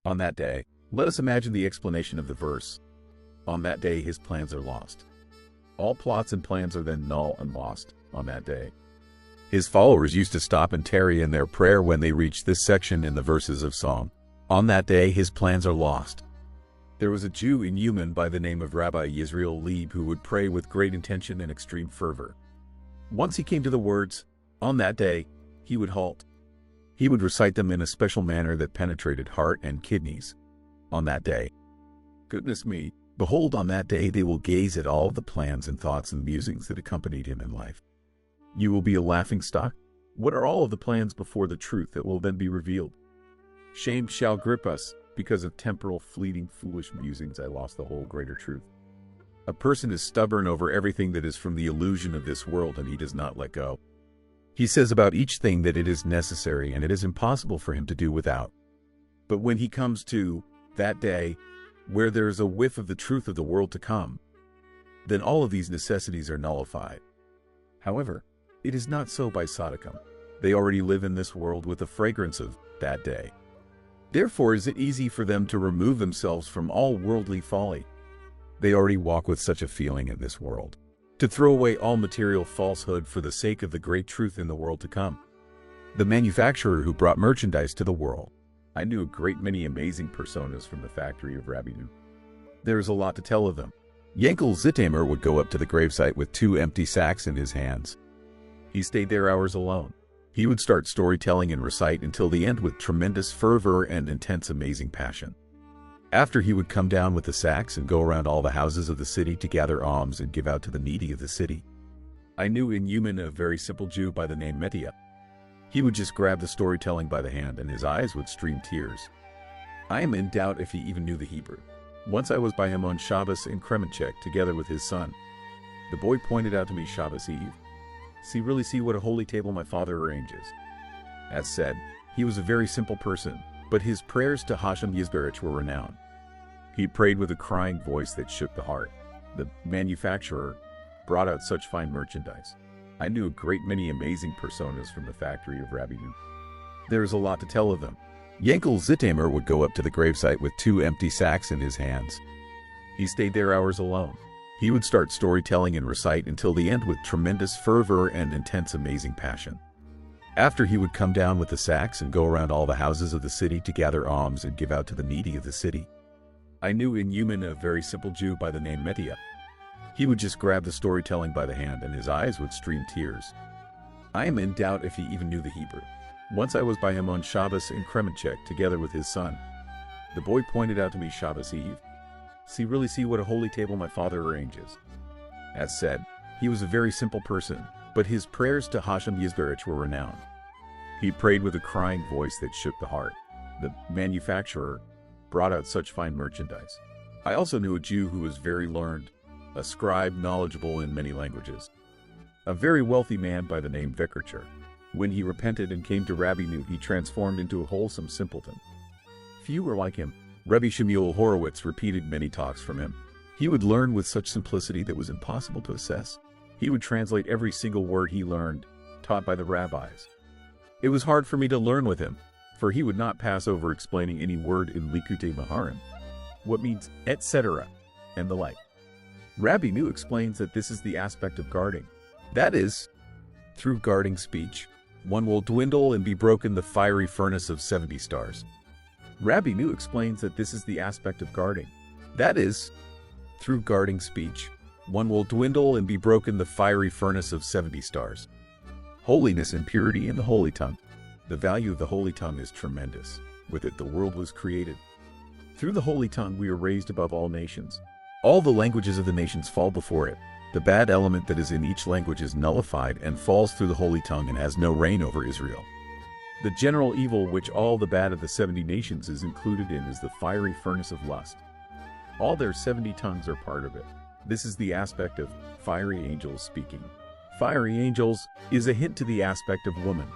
On that day, let us imagine the explanation of the verse. On that day his plans are lost. All plots and plans are then null and lost on that day. His followers used to stop and tarry in their prayer when they reached this section in the verses of Psalm. On that day his plans are lost. There was a Jew in Uman by the name of Rabbi Levy who would pray with great intention and extreme fervor. Once he came to the words, on that day, he would halt. He would recite them in a special manner that penetrated heart and kidneys. On that day. Goodness me, behold, on that day they will gaze at all the plans and thoughts and musings that accompanied him in life. You will be a laughingstock. What are all of the plans before the truth that will then be revealed? Shame shall grip us. Because of temporal, fleeting, foolish musings, I lost the whole greater truth. A person is stubborn over everything that is from the illusion of this world, and he does not let go. He says about each thing that it is necessary and it is impossible for him to do without. But when he comes to that day, where there is a whiff of the truth of the world to come, then all of these necessities are nullified. However, it is not so by Sodicum. They already live in this world with the fragrance of that day. Therefore is it easy for them to remove themselves from all worldly folly. They already walk with such a feeling in this world, to throw away all material falsehood for the sake of the great truth in the world to come. The manufacturer who brought merchandise to the world. I knew a great many amazing personas from the factory of Rabbi Nachman. There is a lot to tell of them. Yankel Zitamer would go up to the gravesite with 2 empty sacks in his hands. He stayed there hours alone. He would start storytelling and recite until the end with tremendous fervor and intense amazing passion. After he would come down with the sacks and go around all the houses of the city to gather alms and give out to the needy of the city. I knew in Uman a very simple Jew by the name Metia. He would just grab the storytelling by the hand and his eyes would stream tears. I am in doubt if he even knew the Hebrew. Once I was by him on Shabbos in Kremenchuk together with his son. The boy pointed out to me Shabbos Eve. Really see what a holy table my father arranges. As said, he was a very simple person, but his prayers to Hashem Yisbarach were renowned. He prayed with a crying voice that shook the heart. The manufacturer brought out such fine merchandise. I knew a great many amazing personas from the factory of Rabbi Nachman. There is a lot to tell of them. Yankel Zitamer would go up to the gravesite with 2 empty sacks in his hands. He stayed there hours alone. He would start storytelling and recite until the end with tremendous fervor and intense amazing passion. After he would come down with the sacks and go around all the houses of the city to gather alms and give out to the needy of the city. I knew in Uman a very simple Jew by the name Metia. He would just grab the storytelling by the hand and his eyes would stream tears. I am in doubt if he even knew the Hebrew. Once I was by him on Shabbos in Kremenchuk together with his son. The boy pointed out to me Shabbos Eve. Really see what a holy table my father arranges. As said, he was a very simple person, but his prayers to Hashem Yisbarach were renowned. He prayed with a crying voice that shook the heart. The manufacturer brought out such fine merchandise. I also knew a Jew who was very learned, a scribe knowledgeable in many languages. A very wealthy man by the name Vikarcher. When he repented and came to Rabbi Nachman, he transformed into a wholesome simpleton. Few were like him. Rebbe Shemuel Horowitz repeated many talks from him. He would learn with such simplicity that was impossible to assess. He would translate every single word he learned, taught by the rabbis. It was hard for me to learn with him, for he would not pass over explaining any word in Likutei Maharim, what means etc., and the like. Rabbi Nachman explains that this is the aspect of guarding. That is, through guarding speech, one will dwindle and be broken the fiery furnace of 70 stars. Rabbi Nachman explains that this is the aspect of guarding. That is, through guarding speech, one will dwindle and be broken the fiery furnace of 70 stars. Holiness and purity in the holy tongue. The value of the holy tongue is tremendous. With it the world was created. Through the holy tongue we are raised above all nations. All the languages of the nations fall before it. The bad element that is in each language is nullified and falls through the holy tongue and has no reign over Israel. The general evil which all the bad of the 70 nations is included in is the fiery furnace of lust. All their 70 tongues are part of it. This is the aspect of fiery angels speaking. Fiery angels is a hint to the aspect of woman.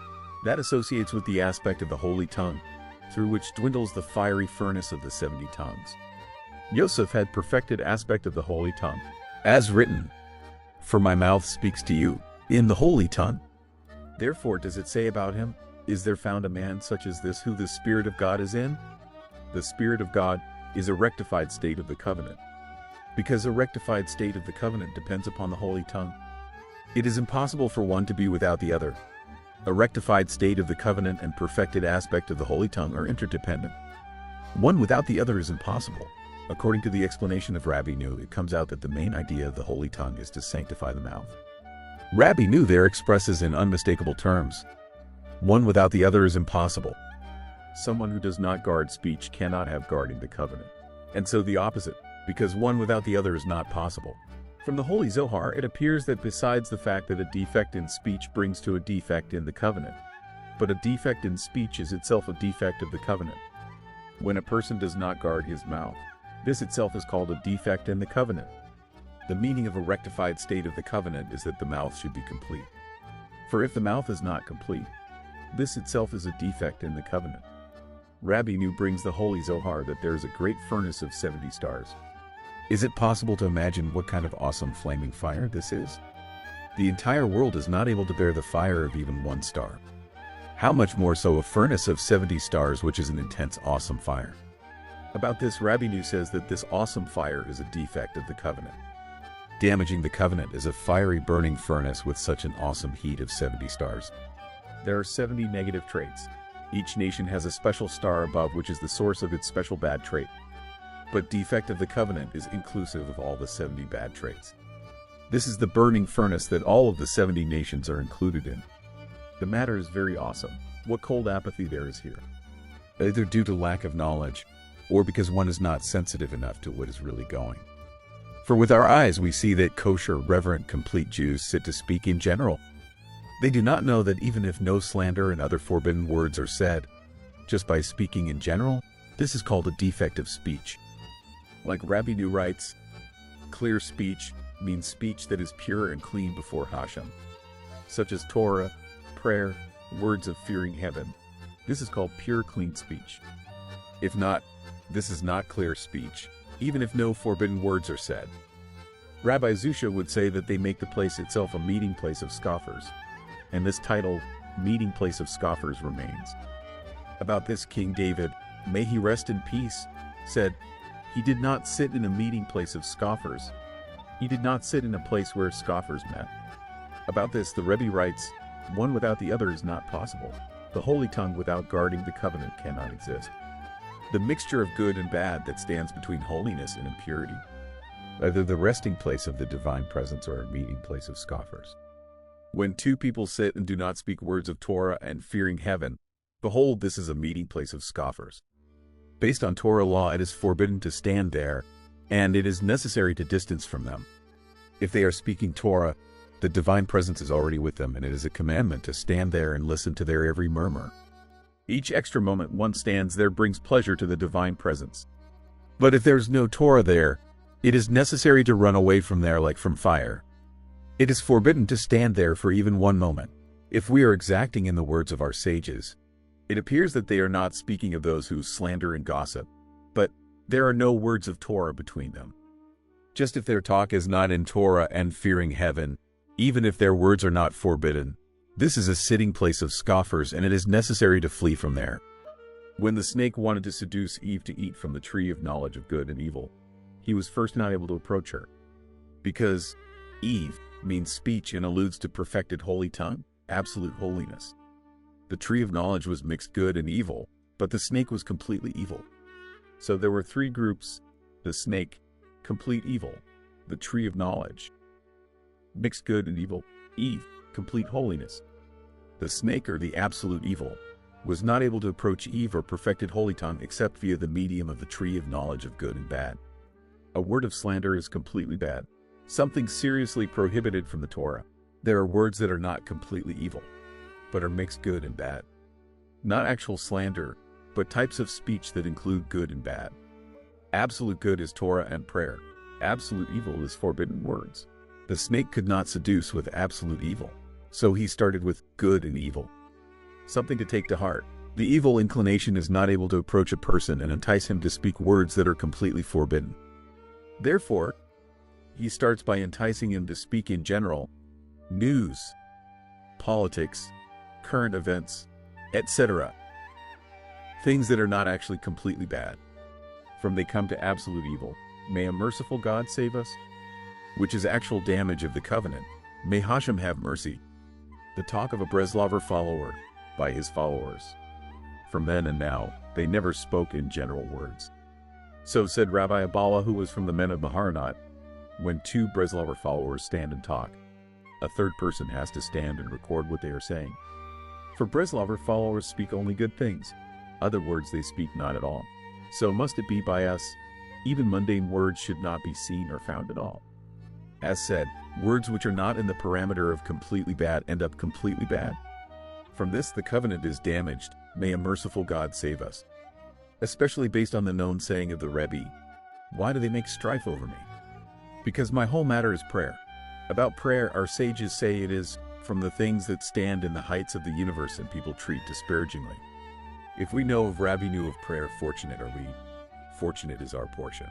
That associates with the aspect of the holy tongue, through which dwindles the fiery furnace of the 70 tongues. Yosef had perfected aspect of the holy tongue. As written, "For my mouth speaks to you in the holy tongue." Therefore does it say about him, "Is there found a man such as this who the Spirit of God is in?" The Spirit of God is a rectified state of the covenant. Because a rectified state of the covenant depends upon the holy tongue. It is impossible for one to be without the other. A rectified state of the covenant and perfected aspect of the holy tongue are interdependent. One without the other is impossible. According to the explanation of Rabbi Nu, it comes out that the main idea of the holy tongue is to sanctify the mouth. Rabbi Nu there expresses in unmistakable terms, one without the other is impossible. Someone who does not guard speech cannot have guarding the covenant. And so the opposite, because one without the other is not possible. From the Holy Zohar, it appears that besides the fact that a defect in speech brings to a defect in the covenant, but a defect in speech is itself a defect of the covenant. When a person does not guard his mouth, this itself is called a defect in the covenant. The meaning of a rectified state of the covenant is that the mouth should be complete. For if the mouth is not complete, this itself is a defect in the covenant. Rabbi Nu brings the Holy Zohar that there is a great furnace of 70 stars. Is it possible to imagine what kind of awesome flaming fire this is? The entire world is not able to bear the fire of even one star. How much more so a furnace of 70 stars, which is an intense, awesome fire? About this, Rabbi Nu says that this awesome fire is a defect of the covenant. Damaging the covenant is a fiery burning furnace with such an awesome heat of 70 stars. There are 70 negative traits. Each nation has a special star above which is the source of its special bad trait. But defect of the covenant is inclusive of all the 70 bad traits. This is the burning furnace that all of the 70 nations are included in. The matter is very awesome. What cold apathy there is here. Either due to lack of knowledge, or because one is not sensitive enough to what is really going. For with our eyes we see that kosher, reverent, complete Jews sit to speak in general. They do not know that even if no slander and other forbidden words are said, just by speaking in general, this is called a defect of speech. Like Rabbi Nu writes, clear speech means speech that is pure and clean before Hashem, such as Torah, prayer, words of fearing heaven. This is called pure, clean speech. If not, this is not clear speech, even if no forbidden words are said. Rabbi Zusha would say that they make the place itself a meeting place of scoffers, and this title, meeting place of scoffers, remains. About this, King David, may he rest in peace, said, he did not sit in a meeting place of scoffers. He did not sit in a place where scoffers met. About this, the Rebbe writes, one without the other is not possible. The holy tongue without guarding the covenant cannot exist. The mixture of good and bad that stands between holiness and impurity, either the resting place of the divine presence or a meeting place of scoffers. When two people sit and do not speak words of Torah and fearing heaven, behold, this is a meeting place of scoffers. Based on Torah law, it is forbidden to stand there, and it is necessary to distance from them. If they are speaking Torah, the divine presence is already with them, and it is a commandment to stand there and listen to their every murmur. Each extra moment one stands there brings pleasure to the divine presence. But if there is no Torah there, it is necessary to run away from there like from fire. It is forbidden to stand there for even one moment. If we are exacting in the words of our sages, it appears that they are not speaking of those who slander and gossip, but there are no words of Torah between them. Just if their talk is not in Torah and fearing heaven, even if their words are not forbidden, this is a sitting place of scoffers, and it is necessary to flee from there. When the snake wanted to seduce Eve to eat from the tree of knowledge of good and evil, he was first not able to approach her. Because Eve means speech and alludes to perfected holy tongue, absolute holiness. The tree of knowledge was mixed good and evil, but the snake was completely evil. So there were three groups: the snake, complete evil; the tree of knowledge, mixed good and evil; Eve, complete holiness. The snake, or the absolute evil, was not able to approach Eve or perfected holy tongue except via the medium of the tree of knowledge of good and bad. A word of slander is completely bad, something seriously prohibited from the Torah. There are words that are not completely evil, but are mixed good and bad. Not actual slander, but types of speech that include good and bad. Absolute good is Torah and prayer. Absolute evil is forbidden words. The snake could not seduce with absolute evil, so he started with good and evil. Something to take to heart. The evil inclination is not able to approach a person and entice him to speak words that are completely forbidden. Therefore, he starts by enticing him to speak in general, news, politics, current events, etc. Things that are not actually completely bad. from they come to absolute evil. May a merciful God save us, which is actual damage of the covenant. May Hashem have mercy. The talk of a Breslover follower by his followers. From then and now, they never spoke in general words. So said Rabbi Abala, who was from the men of Maharanat. When two Breslover followers stand and talk, a third person has to stand and record what they are saying. For Breslover followers speak only good things. Other words they speak not at all. So must it be by us. Even mundane words should not be seen or found at all. As said, words which are not in the parameter of completely bad end up completely bad. From this the covenant is damaged. May a merciful God save us. Especially based on the known saying of the Rebbe, why do they make strife over me? Because my whole matter is prayer. About prayer, our sages say it is from the things that stand in the heights of the universe and people treat disparagingly. If we know of Rabbi Nachman of prayer, fortunate are we. Fortunate is our portion.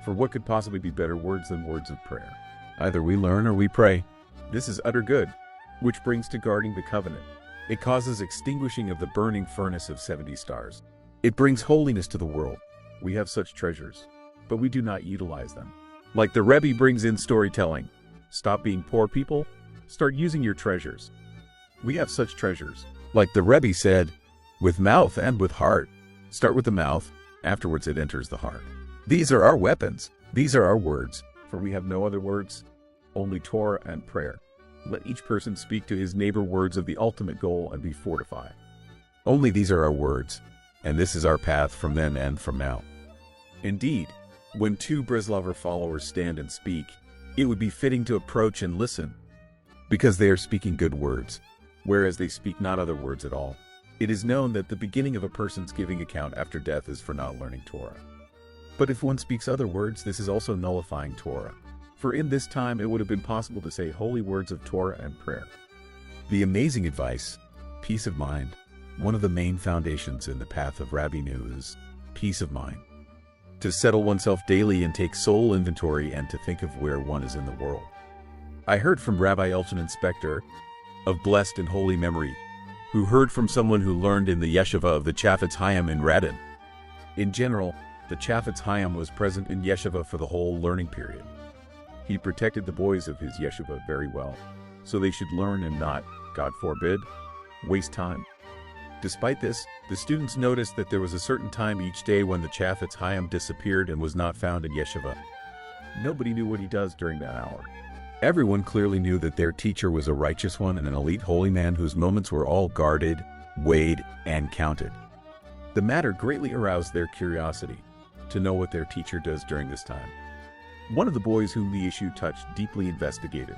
For what could possibly be better words than words of prayer? Either we learn or we pray. This is utter good, which brings to guarding the covenant. It causes extinguishing of the burning furnace of 70 stars. It brings holiness to the world. We have such treasures, but we do not utilize them. Like the Rebbe brings in storytelling. Stop being poor people, start using your treasures. We have such treasures. Like the Rebbe said, with mouth and with heart. Start with the mouth, afterwards it enters the heart. These are our weapons. These are our words, for we have no other words, only Torah and prayer. Let each person speak to his neighbor words of the ultimate goal and be fortified. Only these are our words, and this is our path from then and from now. Indeed, when two Breslover followers stand and speak, it would be fitting to approach and listen, because they are speaking good words, whereas they speak not other words at all. It is known that the beginning of a person's giving account after death is for not learning Torah. But if one speaks other words, this is also nullifying Torah. For in this time it would have been possible to say holy words of Torah and prayer. The amazing advice, peace of mind, one of the main foundations in the path of Rabbi Nachman is peace of mind. To settle oneself daily and take soul inventory and to think of where one is in the world. I heard from Rabbi Elton Inspector, of blessed and holy memory, who heard from someone who learned in the yeshiva of the Chafetz Chaim in Radin. In general, the Chafetz Chaim was present in yeshiva for the whole learning period. He protected the boys of his yeshiva very well, so they should learn and not, God forbid, waste time. Despite this, the students noticed that there was a certain time each day when the Chafetz Chaim disappeared and was not found in yeshiva. Nobody knew what he does during that hour. Everyone clearly knew that their teacher was a righteous one and an elite holy man whose moments were all guarded, weighed, and counted. The matter greatly aroused their curiosity to know what their teacher does during this time. One of the boys whom the issue touched deeply investigated.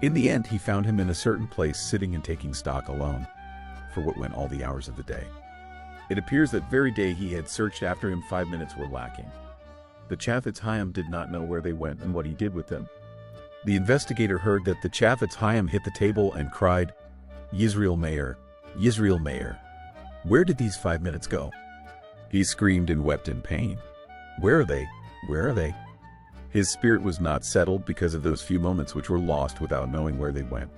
In the end, he found him in a certain place sitting and taking stock alone for what went all the hours of the day. It appears that very day he had searched after him 5 minutes were lacking. The Chafetz Chaim did not know where they went and what he did with them. The investigator heard that the Chafetz Chaim hit the table and cried, Yisrael Meir, Yisrael Meir, where did these 5 minutes go? He screamed and wept in pain. Where are they? Where are they? His spirit was not settled because of those few moments which were lost without knowing where they went.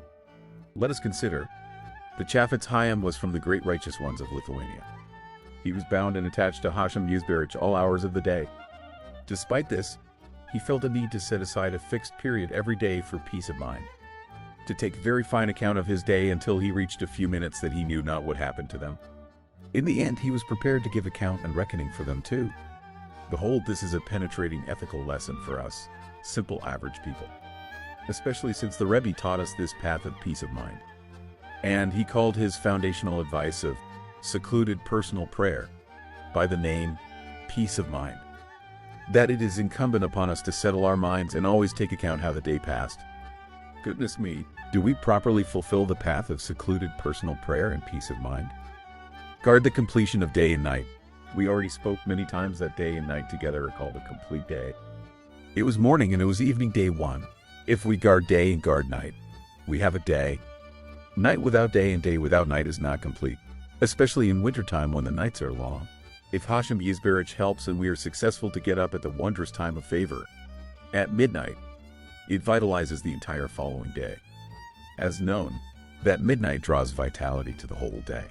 Let us consider. The Chafetz Chaim was from the great righteous ones of Lithuania. He was bound and attached to Hashem Yisberich all hours of the day. Despite this, he felt a need to set aside a fixed period every day for peace of mind, to take very fine account of his day until he reached a few minutes that he knew not what happened to them. In the end, he was prepared to give account and reckoning for them too. Behold, this is a penetrating ethical lesson for us, simple average people, especially since the Rebbe taught us this path of peace of mind. And he called his foundational advice of secluded personal prayer by the name peace of mind. That it is incumbent upon us to settle our minds and always take account how the day passed. Goodness me, do we properly fulfill the path of secluded personal prayer and peace of mind? Guard the completion of day and night. We already spoke many times that day and night together are called a complete day. It was morning and it was evening day one. If we guard day and guard night, we have a day. Night without day and day without night is not complete, especially in wintertime when the nights are long. If Hashem Yisberich helps and we are successful to get up at the wondrous time of favor, at midnight, it vitalizes the entire following day. As known, that midnight draws vitality to the whole day.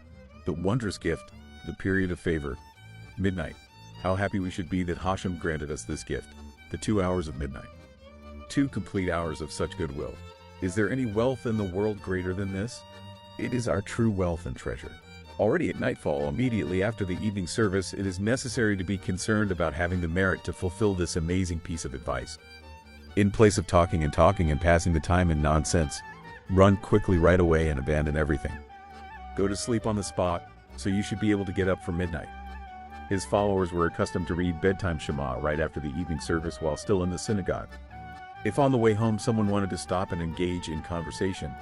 The wondrous gift, the period of favor, midnight, How happy we should be that Hashem granted us this gift, the 2 hours of midnight. 2 complete hours of such goodwill. Is there any wealth in the world greater than this? It is our true wealth and treasure. Already at nightfall, immediately after the evening service, it is necessary to be concerned about having the merit to fulfill this amazing piece of advice. In place of talking and passing the time in nonsense, run quickly right away and abandon everything. Go to sleep on the spot, so you should be able to get up for midnight. His followers were accustomed to read bedtime Shema right after the evening service while still in the synagogue. If on the way home someone wanted to stop and engage in conversation,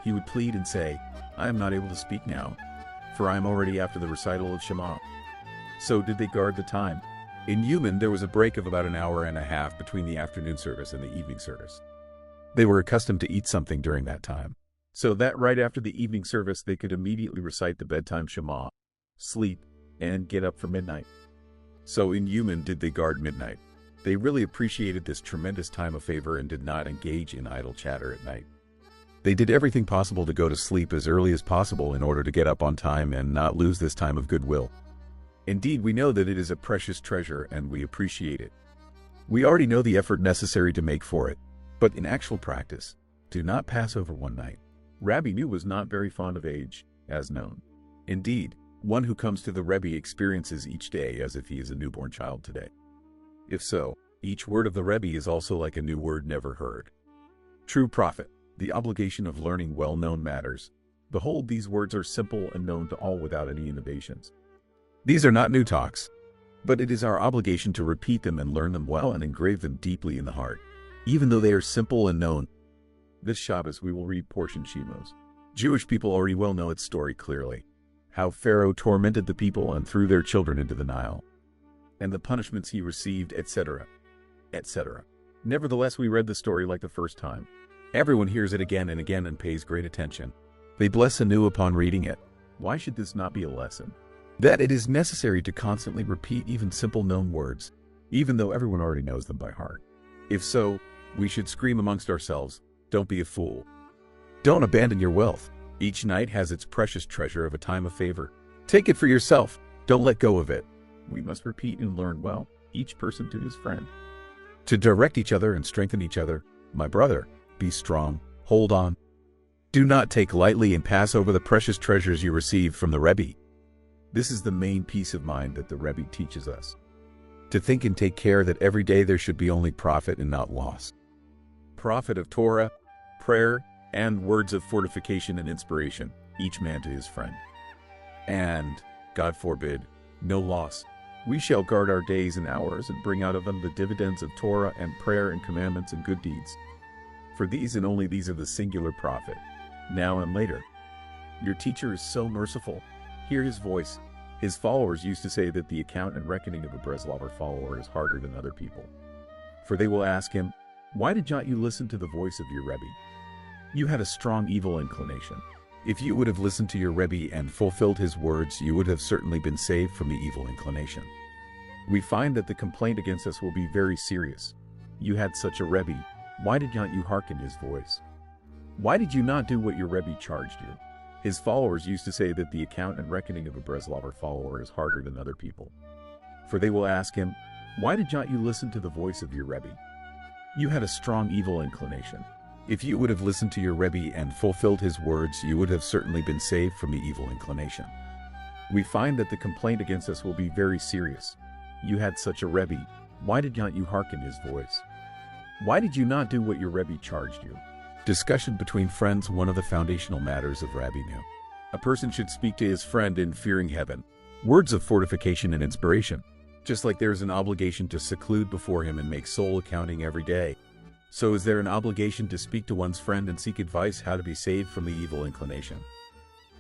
he would plead and say, "I am not able to speak now, for I am already after the recital of Shema." So did they guard the time. In Yuman, there was a break of about an hour and a half between the afternoon service and the evening service. They were accustomed to eat something during that time, so that right after the evening service they could immediately recite the bedtime Shema, sleep, and get up for midnight. So in Yuman did they guard midnight. They really appreciated this tremendous time of favor and did not engage in idle chatter at night. They did everything possible to go to sleep as early as possible in order to get up on time and not lose this time of goodwill. Indeed, we know that it is a precious treasure and we appreciate it. We already know the effort necessary to make for it, but in actual practice, do not pass over one night. Rabbi Nu was not very fond of age, as known. Indeed, one who comes to the Rebbe experiences each day as if he is a newborn child today. If so, each word of the Rebbe is also like a new word never heard. True prophet, the obligation of learning well-known matters. Behold, these words are simple and known to all without any innovations. These are not new talks, but it is our obligation to repeat them and learn them well and engrave them deeply in the heart, even though they are simple and known. This Shabbos we will read portion Shemos. Jewish people already well know its story clearly. How Pharaoh tormented the people and threw their children into the Nile, and the punishments he received, etc., etc. Nevertheless, we read the story like the first time. Everyone hears it again and again and pays great attention. They bless anew upon reading it. Why should this not be a lesson? That it is necessary to constantly repeat even simple known words, even though everyone already knows them by heart. If so, we should scream amongst ourselves, "Don't be a fool. Don't abandon your wealth. Each night has its precious treasure of a time of favor. Take it for yourself. Don't let go of it." We must repeat and learn well, each person to his friend. To direct each other and strengthen each other. My brother, be strong, hold on. Do not take lightly and pass over the precious treasures you received from the Rebbe. This is the main peace of mind that the Rebbe teaches us. To think and take care that every day there should be only profit and not loss. Profit of Torah, prayer, and words of fortification and inspiration, each man to his friend. And, God forbid, no loss. We shall guard our days and hours and bring out of them the dividends of Torah and prayer and commandments and good deeds. For these and only these are the singular profit, now and later. Your teacher is so merciful. Hear his voice. His followers used to say that the account and reckoning of a Breslover follower is harder than other people. For they will ask him, "Why did not you listen to the voice of your Rebbe? You had a strong evil inclination. If you would have listened to your Rebbe and fulfilled his words, you would have certainly been saved from the evil inclination." We find that the complaint against us will be very serious. You had such a Rebbe. Why did not you hearken his voice? Why did you not do what your Rebbe charged you? His followers used to say that the account and reckoning of a Breslover follower is harder than other people. For they will ask him, "Why did not you listen to the voice of your Rebbe? You had a strong evil inclination. If you would have listened to your Rebbe and fulfilled his words, you would have certainly been saved from the evil inclination." We find that the complaint against us will be very serious. You had such a Rebbe. Why did not you hearken his voice? Why did you not do what your Rebbe charged you? Discussion between friends, one of the foundational matters of Rabbi Nu. A person should speak to his friend in fearing heaven. Words of fortification and inspiration. Just like there is an obligation to seclude before him and make soul accounting every day, so is there an obligation to speak to one's friend and seek advice how to be saved from the evil inclination.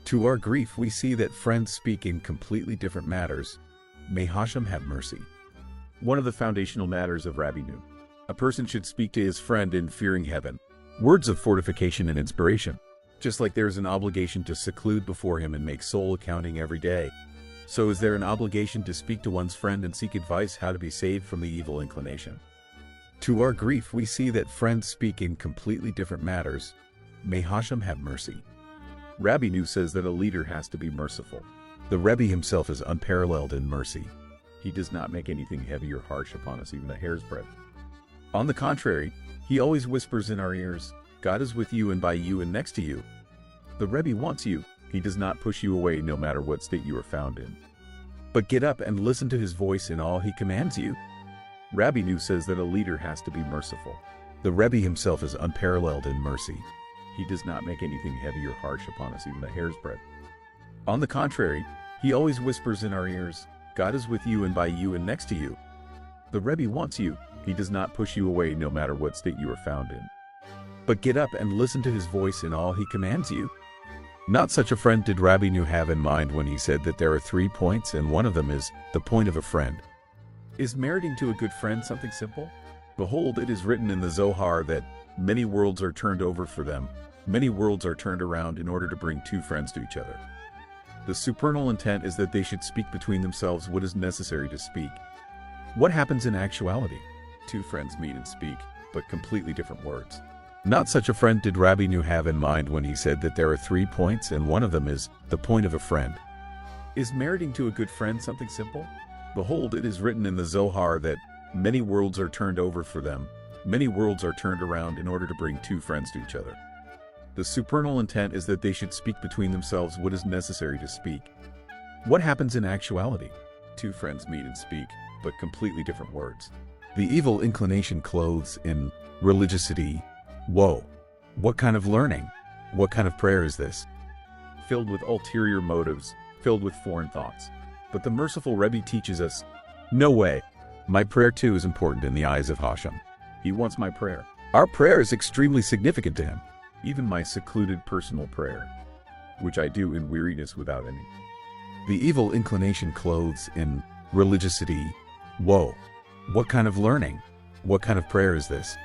To our grief, we see that friends speak in completely different matters. May Hashem have mercy. One of the foundational matters of Rabbi Nu. A person should speak to his friend in fearing heaven. Words of fortification and inspiration. Just like there is an obligation to seclude before him and make soul accounting every day, so is there an obligation to speak to one's friend and seek advice how to be saved from the evil inclination. To our grief, we see that friends speak in completely different matters. May Hashem have mercy. Rabbi Nu says that a leader has to be merciful. The Rebbe himself is unparalleled in mercy. He does not make anything heavy or harsh upon us, even a hair's breadth. On the contrary, he always whispers in our ears, God is with you and by you and next to you. The Rebbe wants you. He does not push you away no matter what state you are found in. But get up and listen to his voice in all he commands you. Rabbi Nu says that a leader has to be merciful. The Rebbe himself is unparalleled in mercy. He does not make anything heavy or harsh upon us, even a hair's breadth. On the contrary, he always whispers in our ears, God is with you and by you and next to you. The Rebbe wants you. He does not push you away no matter what state you are found in. But get up and listen to his voice in all he commands you. Not such a friend did Rabbi Nu have in mind when he said that there are 3 points and one of them is the point of a friend. Is meriting to a good friend something simple? Behold, it is written in the Zohar that many worlds are turned over for them. Many worlds are turned around in order to bring 2 friends to each other. The supernal intent is that they should speak between themselves what is necessary to speak. What happens in actuality? 2 friends meet and speak, but completely different words. Not such a friend did Rabbi Nu have in mind when he said that there are 3 points and one of them is the point of a friend. Is meriting to a good friend something simple? Behold, it is written in the Zohar that many worlds are turned over for them. Many worlds are turned around in order to bring 2 friends to each other. The supernal intent is that they should speak between themselves what is necessary to speak. What happens in actuality? 2 friends meet and speak, but completely different words. The evil inclination clothes in religiosity. Whoa! What kind of learning? What kind of prayer is this? Filled with ulterior motives, filled with foreign thoughts. But the merciful Rebbe teaches us, no way. My prayer too is important in the eyes of Hashem. He wants my prayer. Our prayer is extremely significant to him. Even my secluded personal prayer, which I do in weariness without any. The evil inclination clothes in religiosity. Whoa! What kind of learning? What kind of prayer is this?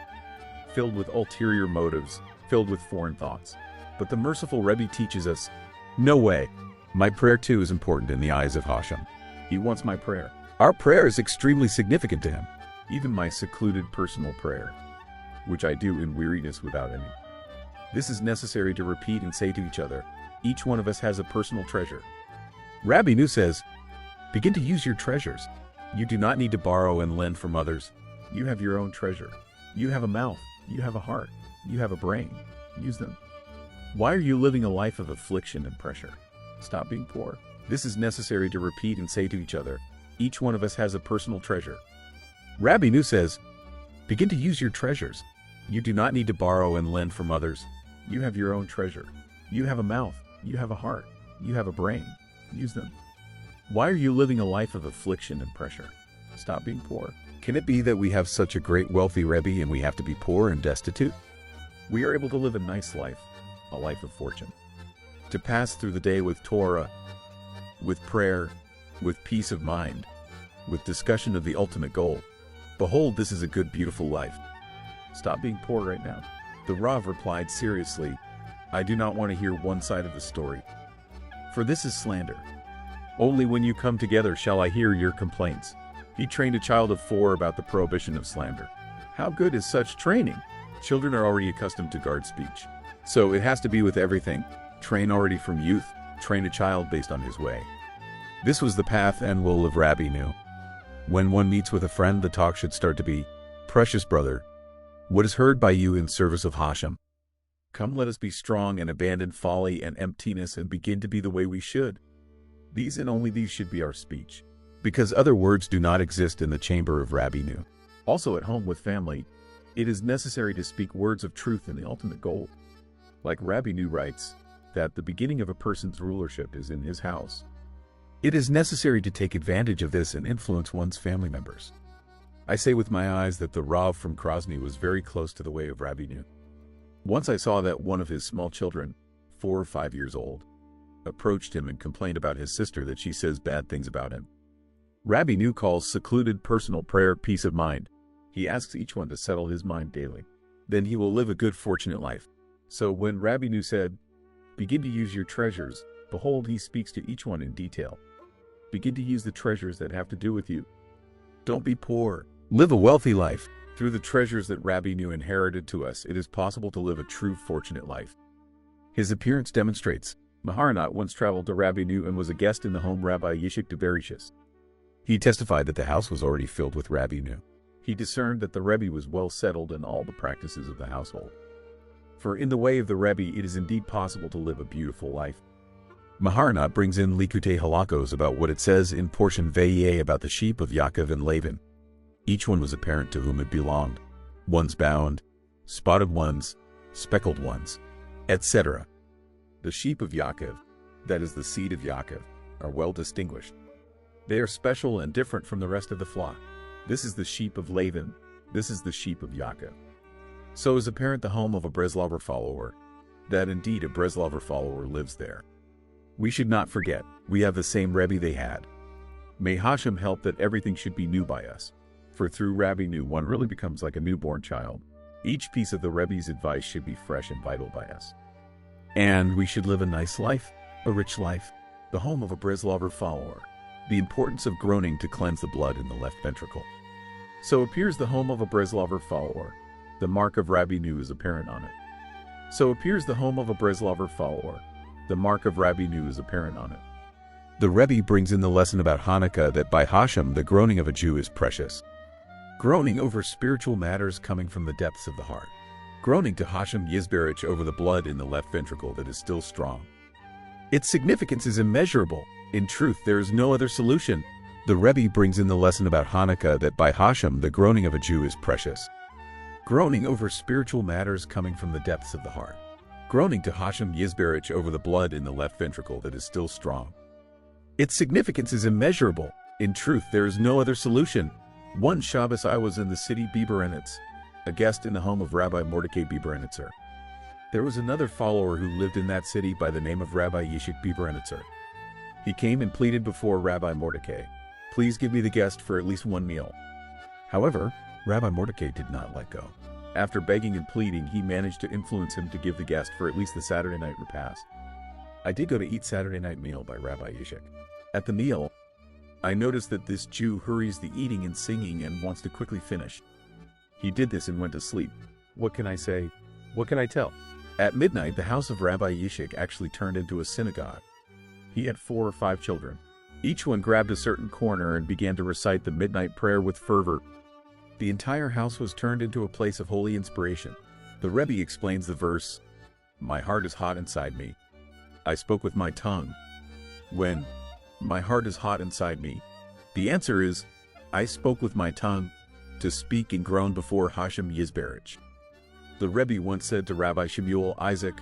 Filled with ulterior motives, filled with foreign thoughts. But the merciful Rebbe teaches us, no way. My prayer too is important in the eyes of Hashem. He wants my prayer. Our prayer is extremely significant to him. Even my secluded personal prayer, which I do in weariness without any. This is necessary to repeat and say to each other, each one of us has a personal treasure. Rabbi Nu says, begin to use your treasures. You do not need to borrow and lend from others. You have your own treasure. You have a mouth. You have a heart. You have a brain. Use them. Why are you living a life of affliction and pressure? Stop being poor. This is necessary to repeat and say to each other, each one of us has a personal treasure. Rabbi Nu says, begin to use your treasures. You do not need to borrow and lend from others. You have your own treasure. You have a mouth. You have a heart. You have a brain. Use them. Why are you living a life of affliction and pressure? Stop being poor. Can it be that we have such a great wealthy Rebbe and we have to be poor and destitute? We are able to live a nice life, a life of fortune. To pass through the day with Torah, with prayer, with peace of mind, with discussion of the ultimate goal. Behold, this is a good, beautiful life. Stop being poor right now. The Rav replied seriously, I do not want to hear one side of the story. For this is slander. Only when you come together shall I hear your complaints. He trained a child of 4 about the prohibition of slander. How good is such training? Children are already accustomed to guard speech. So it has to be with everything. Train already from youth. Train a child based on his way. This was the path and will of Rabbi Nu. When one meets with a friend, the talk should start to be, precious brother, what is heard by you in service of Hashem? Come, let us be strong and abandon folly and emptiness and begin to be the way we should. These and only these should be our speech. Because other words do not exist in the chamber of Rabbi Nu. Also at home with family, it is necessary to speak words of truth in the ultimate goal. Like Rabbi Nu writes, that the beginning of a person's rulership is in his house. It is necessary to take advantage of this and influence one's family members. I say with my eyes that the Rav from Krasny was very close to the way of Rabbi Nu. Once I saw that one of his small children, 4 or 5 years old, approached him and complained about his sister that she says bad things about him. Rabbi Nu calls secluded personal prayer peace of mind. He asks each one to settle his mind daily. Then he will live a good, fortunate life. So when Rabbi Nu said, begin to use your treasures, behold, he speaks to each one in detail. Begin to use the treasures that have to do with you. Don't be poor. Live a wealthy life. Through the treasures that Rabbi Nu inherited to us, it is possible to live a true, fortunate life. His appearance demonstrates. Maharanat once traveled to Rabbi Nu and was a guest in the home Rabbi Yishak de Bereshis. He testified that the house was already filled with Rabbeinu. He discerned that the Rebbe was well settled in all the practices of the household. For in the way of the Rebbe it is indeed possible to live a beautiful life. Maharanat brings in Likutei Halakos about what it says in portion Vayeh about the sheep of Yaakov and Laban. Each one was a parent to whom it belonged. Ones bound, spotted ones, speckled ones, etc. The sheep of Yaakov, that is the seed of Yaakov, are well distinguished. They are special and different from the rest of the flock. This is the sheep of Laban, this is the sheep of Yishak. So is apparent the home of a Breslover follower, that indeed a Breslover follower lives there. We should not forget, we have the same Rebbe they had. May Hashem help that everything should be new by us, for through Rabbeinu one really becomes like a newborn child. Each piece of the Rebbe's advice should be fresh and vital by us. And we should live a nice life, a rich life, the home of a Breslover follower. The importance of groaning to cleanse the blood in the left ventricle. So appears the home of a Breslover follower. The mark of Rabbeinu is apparent on it. So appears the home of a Breslover follower. The mark of Rabbeinu is apparent on it. The Rebbe brings in the lesson about Hanukkah that by Hashem the groaning of a Jew is precious. Groaning over spiritual matters coming from the depths of the heart. Groaning to Hashem Yisberich over the blood in the left ventricle that is still strong. Its significance is immeasurable. In truth, there is no other solution. The Rebbe brings in the lesson about Hanukkah that by Hashem the groaning of a Jew is precious. Groaning over spiritual matters coming from the depths of the heart. Groaning to Hashem Yisberich over the blood in the left ventricle that is still strong. Its significance is immeasurable. In truth, there is no other solution. One Shabbos I was in the city Biberenitz, a guest in the home of Rabbi Mordecai Biberenitzer. There was another follower who lived in that city by the name of Rabbi Yishak Biberenitzer. He came and pleaded before Rabbi Mordecai, "Please give me the guest for at least one meal." However, Rabbi Mordecai did not let go. After begging and pleading, he managed to influence him to give the guest for at least the Saturday night repast. I did go to eat Saturday night meal by Rabbi Yishak. At the meal, I noticed that this Jew hurries the eating and singing and wants to quickly finish. He did this and went to sleep. What can I say? What can I tell? At midnight, the house of Rabbi Yishak actually turned into a synagogue. He had 4 or 5 children. Each one grabbed a certain corner and began to recite the midnight prayer with fervor. The entire house was turned into a place of holy inspiration. The Rebbe explains the verse, "My heart is hot inside me. I spoke with my tongue." When my heart is hot inside me, the answer is, I spoke with my tongue to speak and groan before Hashem Yisberich. The Rebbe once said to Rabbi Shemuel Isaac,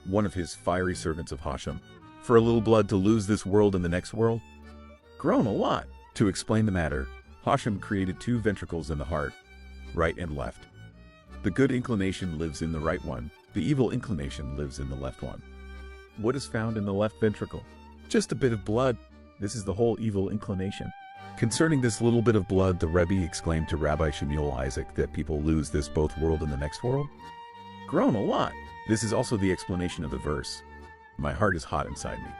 one of his fiery servants of Hashem, "For a little blood to lose this world and the next world? Groan a lot." To explain the matter, Hashem created 2 ventricles in the heart, right and left. The good inclination lives in the right one, the evil inclination lives in the left one. What is found in the left ventricle? Just a bit of blood. This is the whole evil inclination. Concerning this little bit of blood, the Rebbe exclaimed to Rabbi Shemuel Isaac that people lose this both world and the next world? Groan a lot. This is also the explanation of the verse, "My heart is hot inside me."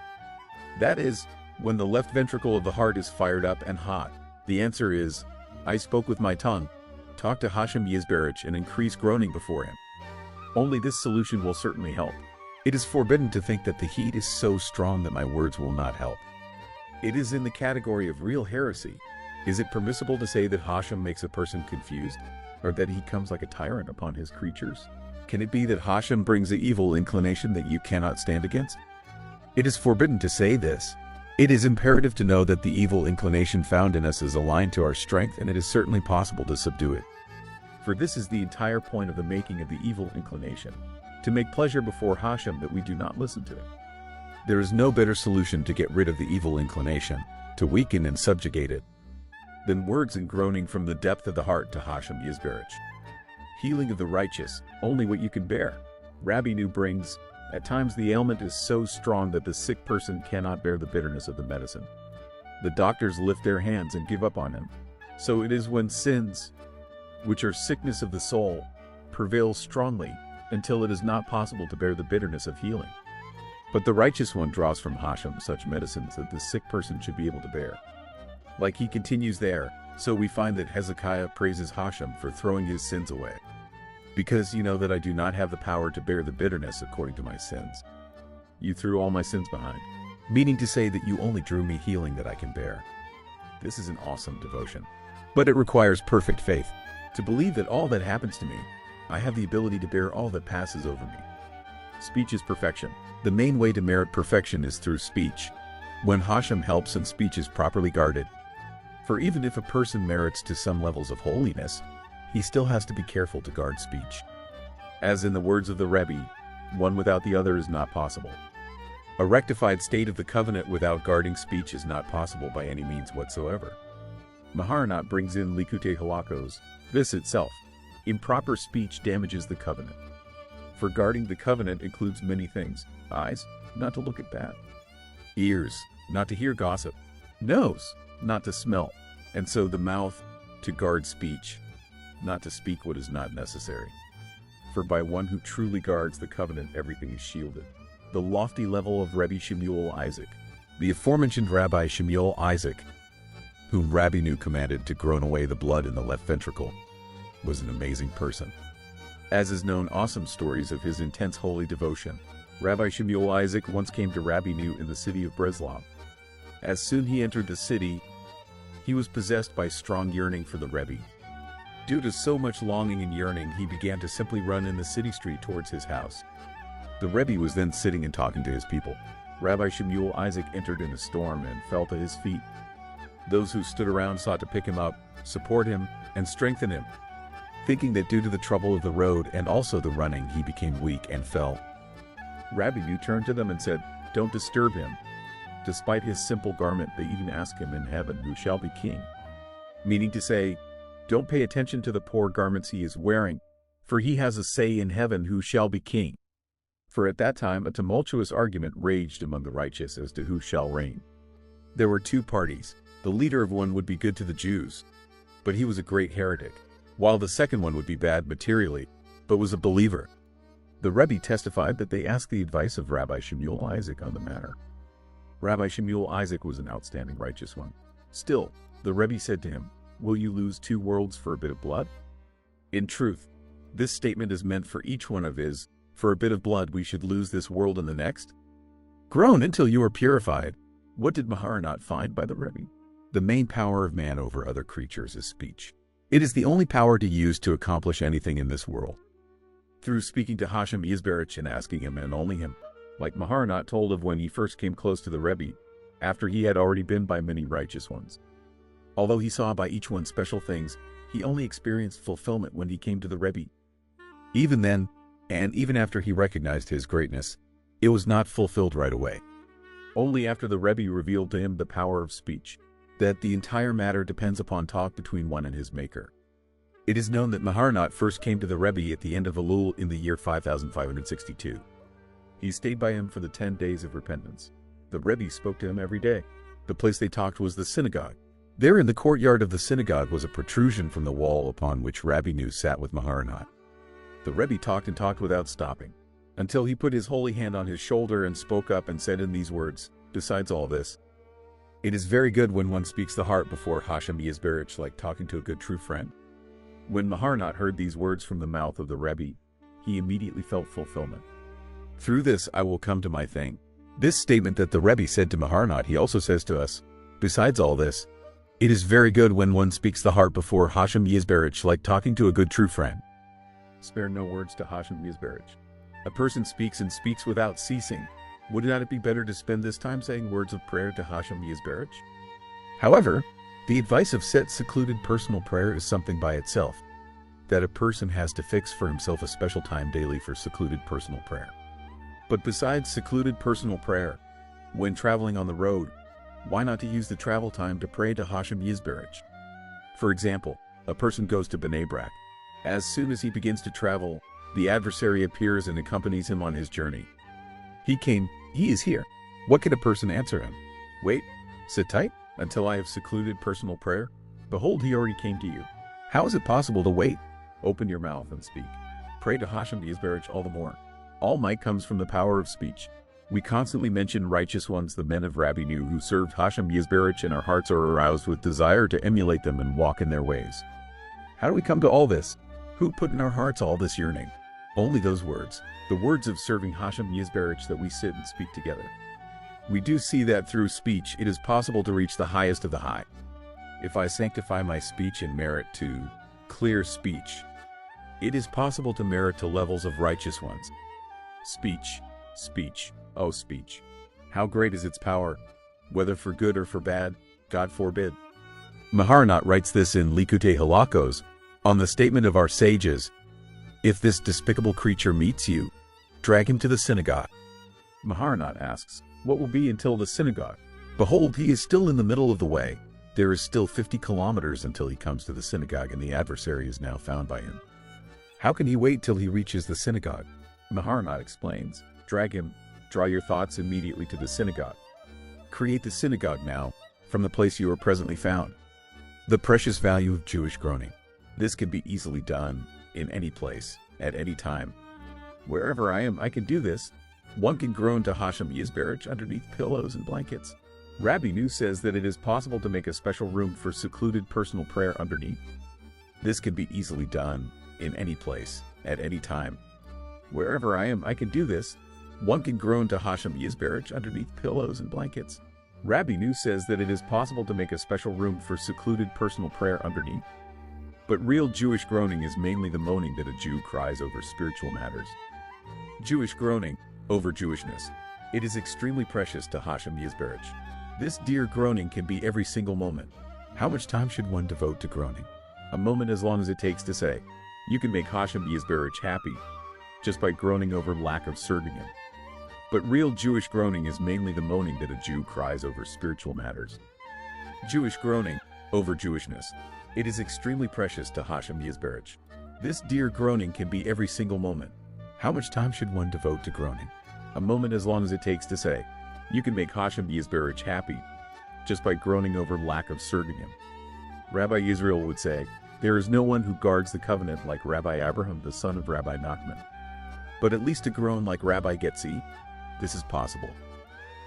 That is, when the left ventricle of the heart is fired up and hot, the answer is, I spoke with my tongue, talk to Hashem Yisberich and increase groaning before him. Only this solution will certainly help. It is forbidden to think that the heat is so strong that my words will not help. It is in the category of real heresy. Is it permissible to say that Hashem makes a person confused, or that he comes like a tyrant upon his creatures? Can it be that Hashem brings the evil inclination that you cannot stand against? It is forbidden to say this. It is imperative to know that the evil inclination found in us is aligned to our strength, and it is certainly possible to subdue it. For this is the entire point of the making of the evil inclination, to make pleasure before Hashem that we do not listen to it. There is no better solution to get rid of the evil inclination, to weaken and subjugate it, than words and groaning from the depth of the heart to Hashem Yisberich. Healing of the righteous, only what you can bear. Rabbeinu brings, at times the ailment is so strong that the sick person cannot bear the bitterness of the medicine. The doctors lift their hands and give up on him. So it is when sins, which are sickness of the soul, prevail strongly, until it is not possible to bear the bitterness of healing. But the righteous one draws from Hashem such medicines that the sick person should be able to bear. Like he continues there, so we find that Hezekiah praises Hashem for throwing his sins away. Because you know that I do not have the power to bear the bitterness according to my sins. You threw all my sins behind, meaning to say that you only drew me healing that I can bear. This is an awesome devotion. But it requires perfect faith. To believe that all that happens to me, I have the ability to bear all that passes over me. Speech is perfection. The main way to merit perfection is through speech. When Hashem helps and speech is properly guarded. For even if a person merits to some levels of holiness, he still has to be careful to guard speech. As in the words of the Rebbe, one without the other is not possible. A rectified state of the covenant without guarding speech is not possible by any means whatsoever. Maharanat brings in Likutei Halakos. This itself, improper speech damages the covenant. For guarding the covenant includes many things. Eyes, not to look at bad. Ears, not to hear gossip. Nose, not to smell. And so the mouth, to guard speech, not to speak what is not necessary. For by one who truly guards the covenant, everything is shielded. The lofty level of Rabbi Shemuel Isaac. The aforementioned Rabbi Shemuel Isaac, whom Rabbi Nu commanded to groan away the blood in the left ventricle, was an amazing person. As is known, awesome stories of his intense holy devotion. Rabbi Shemuel Isaac once came to Rabbi Nu in the city of Breslov. As soon he entered the city, he was possessed by strong yearning for the Rebbe. Due to so much longing and yearning, he began to simply run in the city street towards his house. The Rebbe was then sitting and talking to his people. Rabbi Shemuel Isaac entered in a storm and fell to his feet. Those who stood around sought to pick him up, support him, and strengthen him. Thinking that due to the trouble of the road and also the running, he became weak and fell. Rabbi Nu turned to them and said, "Don't disturb him." Despite his simple garment, they even asked him in heaven who shall be king. Meaning to say, don't pay attention to the poor garments he is wearing, for he has a say in heaven who shall be king. For at that time a tumultuous argument raged among the righteous as to who shall reign. There were two parties. The leader of one would be good to the Jews, but he was a great heretic, while the second one would be bad materially, but was a believer. The Rebbe testified that they asked the advice of Rabbi Shemuel Isaac on the matter. Rabbi Shemuel Isaac was an outstanding righteous one. Still, the Rebbe said to him, "Will you lose two worlds for a bit of blood?" In truth, this statement is meant for each one of his, for a bit of blood we should lose this world and the next? Groan until you are purified. What did Maharanat find by the Rebbe? The main power of man over other creatures is speech. It is the only power to use to accomplish anything in this world. Through speaking to Hashem Yisbarach and asking him and only him, like Maharanat told of when he first came close to the Rebbe, after he had already been by many righteous ones. Although he saw by each one special things, he only experienced fulfillment when he came to the Rebbe. Even then, and even after he recognized his greatness, it was not fulfilled right away. Only after the Rebbe revealed to him the power of speech, that the entire matter depends upon talk between one and his maker. It is known that Maharanat first came to the Rebbe at the end of Elul in the year 5562. He stayed by him for the 10 days of repentance. The Rebbe spoke to him every day. The place they talked was the synagogue. There in the courtyard of the synagogue was a protrusion from the wall upon which Rabbi Nu sat with Maharanat. The Rebbe talked and talked without stopping, until he put his holy hand on his shoulder and spoke up and said in these words, "Besides all this, it is very good when one speaks the heart before Hashem Yisbarach, like talking to a good true friend." When Maharanat heard these words from the mouth of the Rebbe, he immediately felt fulfillment. Through this I will come to my thing. This statement that the Rebbe said to Maharanat, he also says to us, "Besides all this, it is very good when one speaks the heart before Hashem Yisbarach, like talking to a good true friend." Spare no words to Hashem Yisbarach. A person speaks and speaks without ceasing. Would not it be better to spend this time saying words of prayer to Hashem Yisbarach? However, the advice of set secluded personal prayer is something by itself, that a person has to fix for himself a special time daily for secluded personal prayer. But besides secluded personal prayer, when traveling on the road, why not to use the travel time to pray to Hashem Yisbarach? For example, a person goes to Bnei Brak. As soon as he begins to travel, the adversary appears and accompanies him on his journey. He came, he is here. What can a person answer him? Wait, sit tight, until I have secluded personal prayer? Behold, he already came to you. How is it possible to wait? Open your mouth and speak. Pray to Hashem Yisbarach all the more. All might comes from the power of speech. We constantly mention righteous ones, the men of Rabbi Nu, who served Hashem Yisbarach, and our hearts are aroused with desire to emulate them and walk in their ways. How do we come to all this? Who put in our hearts all this yearning? Only those words, the words of serving Hashem Yisbarach, that we sit and speak together. We do see that through speech it is possible to reach the highest of the high. If I sanctify my speech and merit to clear speech, it is possible to merit to levels of righteous ones. Speech, speech, oh speech. How great is its power, whether for good or for bad, God forbid. Maharanat writes this in Likutei Halakos, on the statement of our sages, if this despicable creature meets you, drag him to the synagogue. Maharanat asks, what will be until the synagogue? Behold, he is still in the middle of the way. There is still 50 kilometers until he comes to the synagogue, and the adversary is now found by him. How can he wait till he reaches the synagogue? Maharanat explains, drag him, draw your thoughts immediately to the synagogue. Create the synagogue now, from the place you are presently found. The precious value of Jewish groaning. This can be easily done, in any place, at any time. Wherever I am, I can do this. One can groan to Hashem Yisberach underneath pillows and blankets. Rabbi Nu says that it is possible to make a special room for secluded personal prayer underneath. This can be easily done, in any place, at any time. Wherever I am, I can do this. One can groan to Hashem Yisberach underneath pillows and blankets. Rabbi Nu says that it is possible to make a special room for secluded personal prayer underneath. But real Jewish groaning is mainly the moaning that a Jew cries over spiritual matters. Jewish groaning, over Jewishness. It is extremely precious to Hashem Yisberach. This dear groaning can be every single moment. How much time should one devote to groaning? A moment as long as it takes to say, you can make Hashem Yisberach happy, just by groaning over lack of serving him. But real Jewish groaning is mainly the moaning that a Jew cries over spiritual matters. Jewish groaning, over Jewishness. It is extremely precious to Hashem Yisberach. This dear groaning can be every single moment. How much time should one devote to groaning? A moment as long as it takes to say, you can make Hashem Yisberach happy, just by groaning over lack of serving him. Rabbi Israel would say, there is no one who guards the covenant like Rabbi Abraham, the son of Rabbi Nachman. But at least to groan like Rabbi Getzi, this is possible.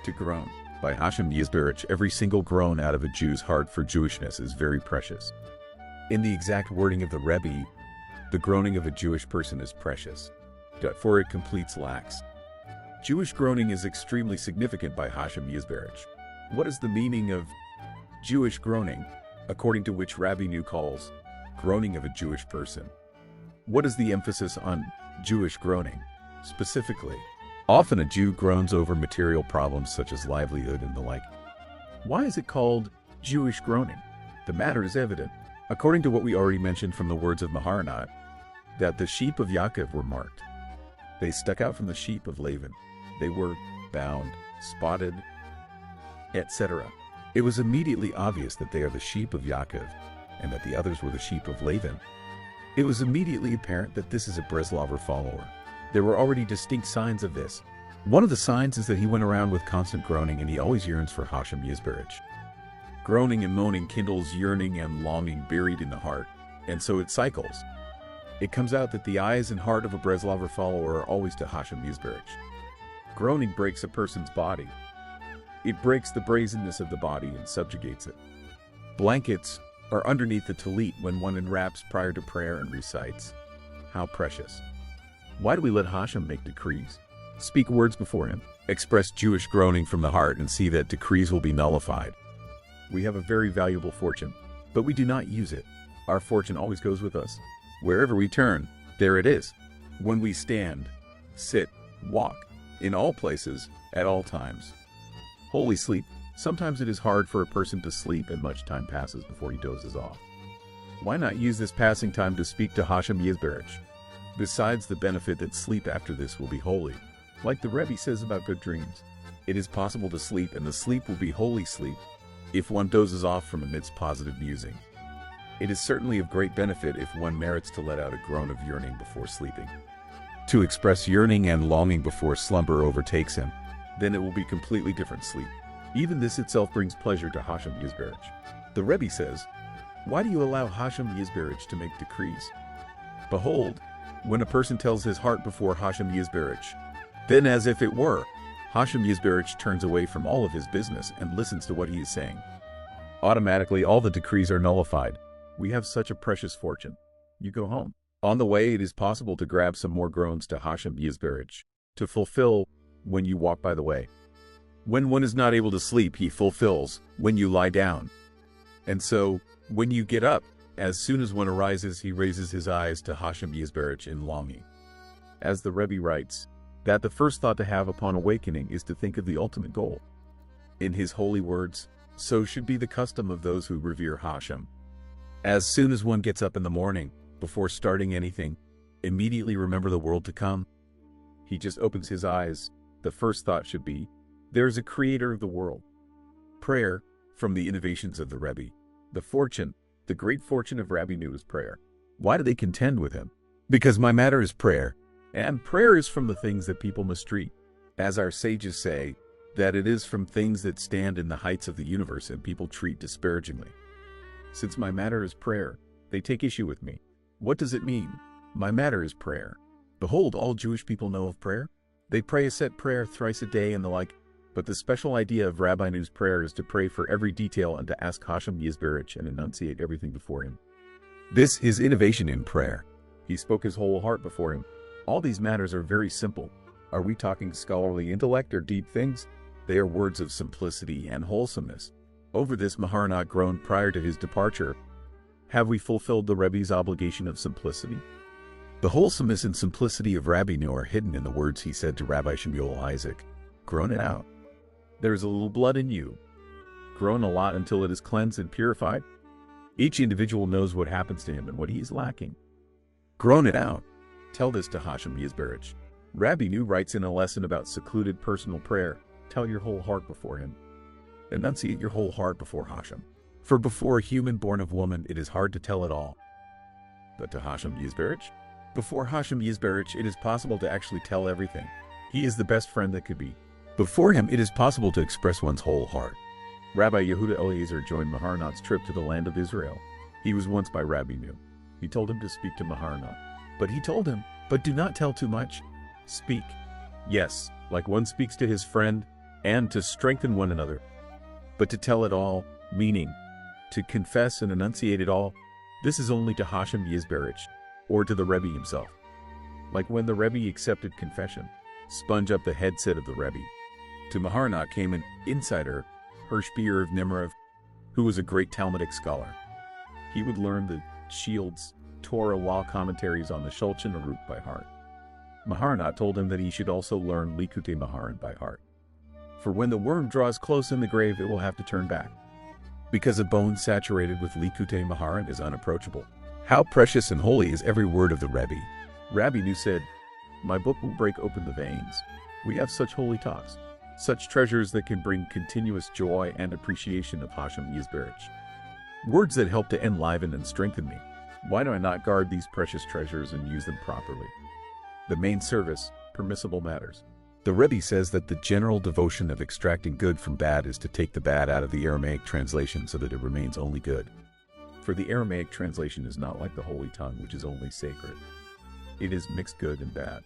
To groan by Hashem Yisberach, every single groan out of a Jew's heart for Jewishness is very precious. In the exact wording of the Rebbe, the groaning of a Jewish person is precious, for it completes lacks. Jewish groaning is extremely significant by Hashem Yisberach. What is the meaning of Jewish groaning, according to which Rabbi Nu calls groaning of a Jewish person? What is the emphasis on Jewish groaning, specifically? Often a Jew groans over material problems such as livelihood and the like. Why is it called Jewish groaning? The matter is evident, according to what we already mentioned from the words of Maharanat, that the sheep of Yaakov were marked. They stuck out from the sheep of Laban. They were bound, spotted, etc. It was immediately obvious that they are the sheep of Yaakov, and that the others were the sheep of Laban. It was immediately apparent that this is a Breslover follower. There were already distinct signs of this. One of the signs is that he went around with constant groaning, and he always yearns for Hashem Yisberach. Groaning and moaning kindles yearning and longing buried in the heart, and so it cycles. It comes out that the eyes and heart of a Breslover follower are always to Hashem Yisberach. Groaning breaks a person's body. It breaks the brazenness of the body and subjugates it. Blankets are underneath the tallit when one enwraps prior to prayer and recites. How precious. Why do we let Hashem make decrees? Speak words before him. Express Jewish groaning from the heart and see that decrees will be nullified. We have a very valuable fortune, but we do not use it. Our fortune always goes with us. Wherever we turn, there it is. When we stand, sit, walk, in all places, at all times. Holy sleep. Sometimes it is hard for a person to sleep and much time passes before he dozes off. Why not use this passing time to speak to Hashem Yisberach? Besides the benefit that sleep after this will be holy. Like the Rebbe says about good dreams, it is possible to sleep, and the sleep will be holy sleep if one dozes off from amidst positive musing. It is certainly of great benefit if one merits to let out a groan of yearning before sleeping. To express yearning and longing before slumber overtakes him, then it will be completely different sleep. Even this itself brings pleasure to Hashem Yisberach. The Rebbe says, why do you allow Hashem Yisberach to make decrees? Behold, when a person tells his heart before Hashem Yisberach, then as if it were, Hashem Yisberach turns away from all of his business and listens to what he is saying. Automatically all the decrees are nullified. We have such a precious fortune. You go home. On the way it is possible to grab some more groans to Hashem Yisberach, to fulfill when you walk by the way. When one is not able to sleep, he fulfills when you lie down. And so, when you get up, as soon as one arises, he raises his eyes to Hashem Yisberach in longing. As the Rebbe writes, that the first thought to have upon awakening is to think of the ultimate goal. In his holy words, so should be the custom of those who revere Hashem. As soon as one gets up in the morning, before starting anything, immediately remember the world to come. He just opens his eyes. The first thought should be, there is a creator of the world. Prayer, from the innovations of the Rebbe. The great fortune of Rabbi Nu is prayer. Why do they contend with him? Because my matter is prayer, and prayer is from the things that people mistreat. As our sages say, that it is from things that stand in the heights of the universe and people treat disparagingly. Since my matter is prayer, they take issue with me. What does it mean? My matter is prayer. Behold, all Jewish people know of prayer. They pray a set prayer thrice a day and the like, but the special idea of Rabbi Nu's prayer is to pray for every detail and to ask Hashem Yisberach and enunciate everything before him. This is innovation in prayer. He spoke his whole heart before him. All these matters are very simple. Are we talking scholarly intellect or deep things? They are words of simplicity and wholesomeness. Over this Maharanat groaned prior to his departure. Have we fulfilled the Rebbe's obligation of simplicity? The wholesomeness and simplicity of Rabbi Nu are hidden in the words he said to Rabbi Shemuel Isaac. Groan it out. There is a little blood in you. Groan a lot until it is cleansed and purified. Each individual knows what happens to him and what he is lacking. Groan it out. Tell this to Hashem Yisberach. Rabbi Nu writes in a lesson about secluded personal prayer, tell your whole heart before him. Enunciate your whole heart before Hashem. For before a human born of woman, it is hard to tell it all. But to Hashem Yisberach? Before Hashem Yisberach, it is possible to actually tell everything. He is the best friend that could be. Before him, it is possible to express one's whole heart. Rabbi Yehuda Eliezer joined Maharanat's trip to the land of Israel. He was once by Rabbi Nu. He told him to speak to Maharanat. But he told him, but do not tell too much. Speak. Yes, like one speaks to his friend, and to strengthen one another. But to tell it all, meaning, to confess and enunciate it all, this is only to Hashem Yisberach, or to the Rebbe himself. Like when the Rebbe accepted confession, sponge up the headset of the Rebbe. To Maharanat came an insider, Hirschbier of Nimrov, who was a great Talmudic scholar. He would learn the Shield's Torah law commentaries on the Shulchan Aruch by heart. Maharanat told him that he should also learn Likutei Moharan by heart. For when the worm draws close in the grave, it will have to turn back. Because a bone saturated with Likutei Moharan is unapproachable. How precious and holy is every word of the Rebbe. Rabbi Nu said, my book will break open the veins. We have such holy talks, such treasures that can bring continuous joy and appreciation of Hashem Yisberach. Words that help to enliven and strengthen me. Why do I not guard these precious treasures and use them properly? The main service, permissible matters. The Rebbe says that the general devotion of extracting good from bad is to take the bad out of the Aramaic translation so that it remains only good. For the Aramaic translation is not like the Holy Tongue, which is only sacred. It is mixed good and bad.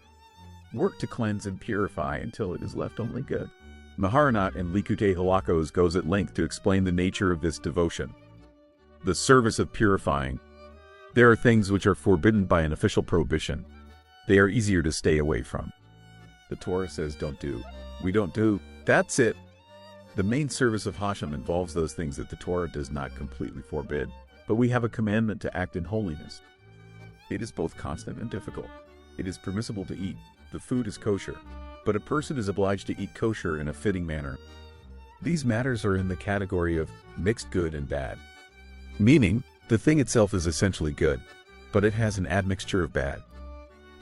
Work to cleanse and purify until it is left only good. Maharanat and Likutei Halakos goes at length to explain the nature of this devotion. The service of purifying. There are things which are forbidden by an official prohibition. They are easier to stay away from. The Torah says don't do. We don't do. That's it. The main service of Hashem involves those things that the Torah does not completely forbid, but we have a commandment to act in holiness. It is both constant and difficult. It is permissible to eat. The food is kosher, but a person is obliged to eat kosher in a fitting manner. These matters are in the category of mixed good and bad. Meaning, the thing itself is essentially good, but it has an admixture of bad.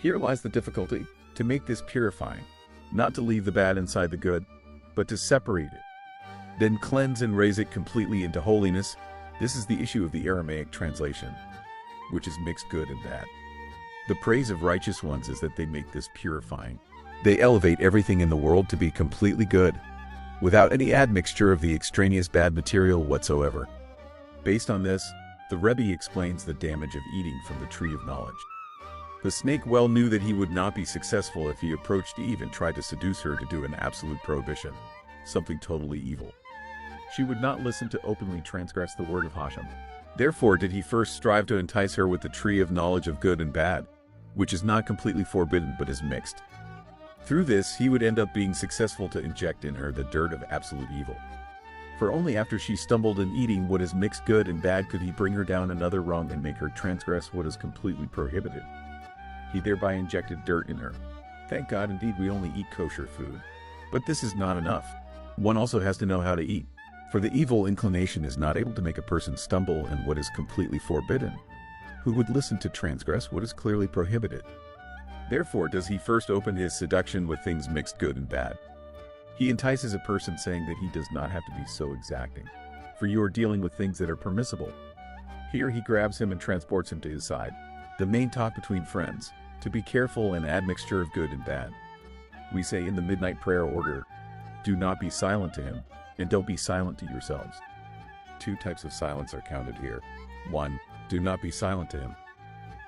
Here lies the difficulty, to make this purifying, not to leave the bad inside the good, but to separate it. Then cleanse and raise it completely into holiness. This is the issue of the Aramaic translation, which is mixed good and bad. The praise of righteous ones is that they make this purifying. They elevate everything in the world to be completely good, without any admixture of the extraneous bad material whatsoever. Based on this, the Rebbe explains the damage of eating from the tree of knowledge. The snake well knew that he would not be successful if he approached Eve and tried to seduce her to do an absolute prohibition, something totally evil. She would not listen to openly transgress the word of Hashem. Therefore did he first strive to entice her with the tree of knowledge of good and bad, which is not completely forbidden but is mixed. Through this, he would end up being successful to inject in her the dirt of absolute evil. For only after she stumbled in eating what is mixed good and bad could he bring her down another rung and make her transgress what is completely prohibited. He thereby injected dirt in her. Thank God indeed we only eat kosher food. But this is not enough. One also has to know how to eat. For the evil inclination is not able to make a person stumble in what is completely forbidden. Who would listen to transgress what is clearly prohibited? Therefore does he first open his seduction with things mixed good and bad. He entices a person saying that he does not have to be so exacting, for you are dealing with things that are permissible. Here he grabs him and transports him to his side. The main talk between friends, to be careful and add mixture of good and bad. We say in the midnight prayer order, do not be silent to him, and don't be silent to yourselves. Two types of silence are counted here. 1. Do not be silent to him.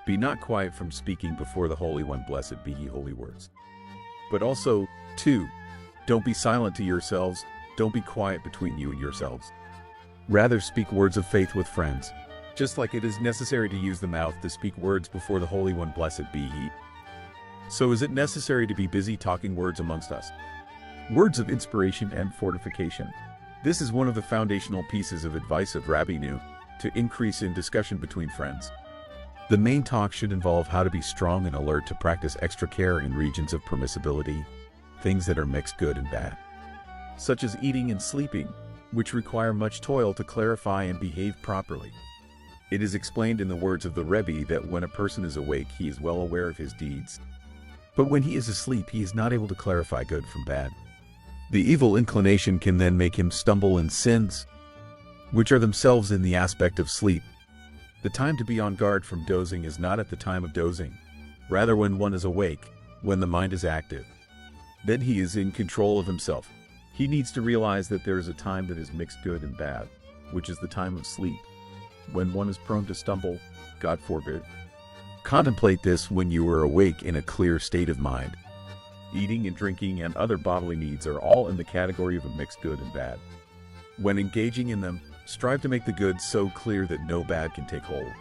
Be not quiet from speaking before the Holy One, blessed be ye holy words. But also, 2. Don't be silent to yourselves, don't be quiet between you and yourselves. Rather speak words of faith with friends, just like it is necessary to use the mouth to speak words before the Holy One, blessed be he. So is it necessary to be busy talking words amongst us? Words of inspiration and fortification. This is one of the foundational pieces of advice of Rabbi Nu, to increase in discussion between friends. The main talk should involve how to be strong and alert to practice extra care in regions of permissibility, things that are mixed good and bad, such as eating and sleeping, which require much toil to clarify and behave properly. It is explained in the words of the Rebbe that when a person is awake he is well aware of his deeds, but when he is asleep he is not able to clarify good from bad. The evil inclination can then make him stumble in sins, which are themselves in the aspect of sleep. The time to be on guard from dozing is not at the time of dozing, rather when one is awake, when the mind is active. Then he is in control of himself. He needs to realize that there is a time that is mixed good and bad, which is the time of sleep, when one is prone to stumble, God forbid. Contemplate this when you are awake in a clear state of mind. Eating and drinking and other bodily needs are all in the category of a mixed good and bad. When engaging in them, strive to make the good so clear that no bad can take hold,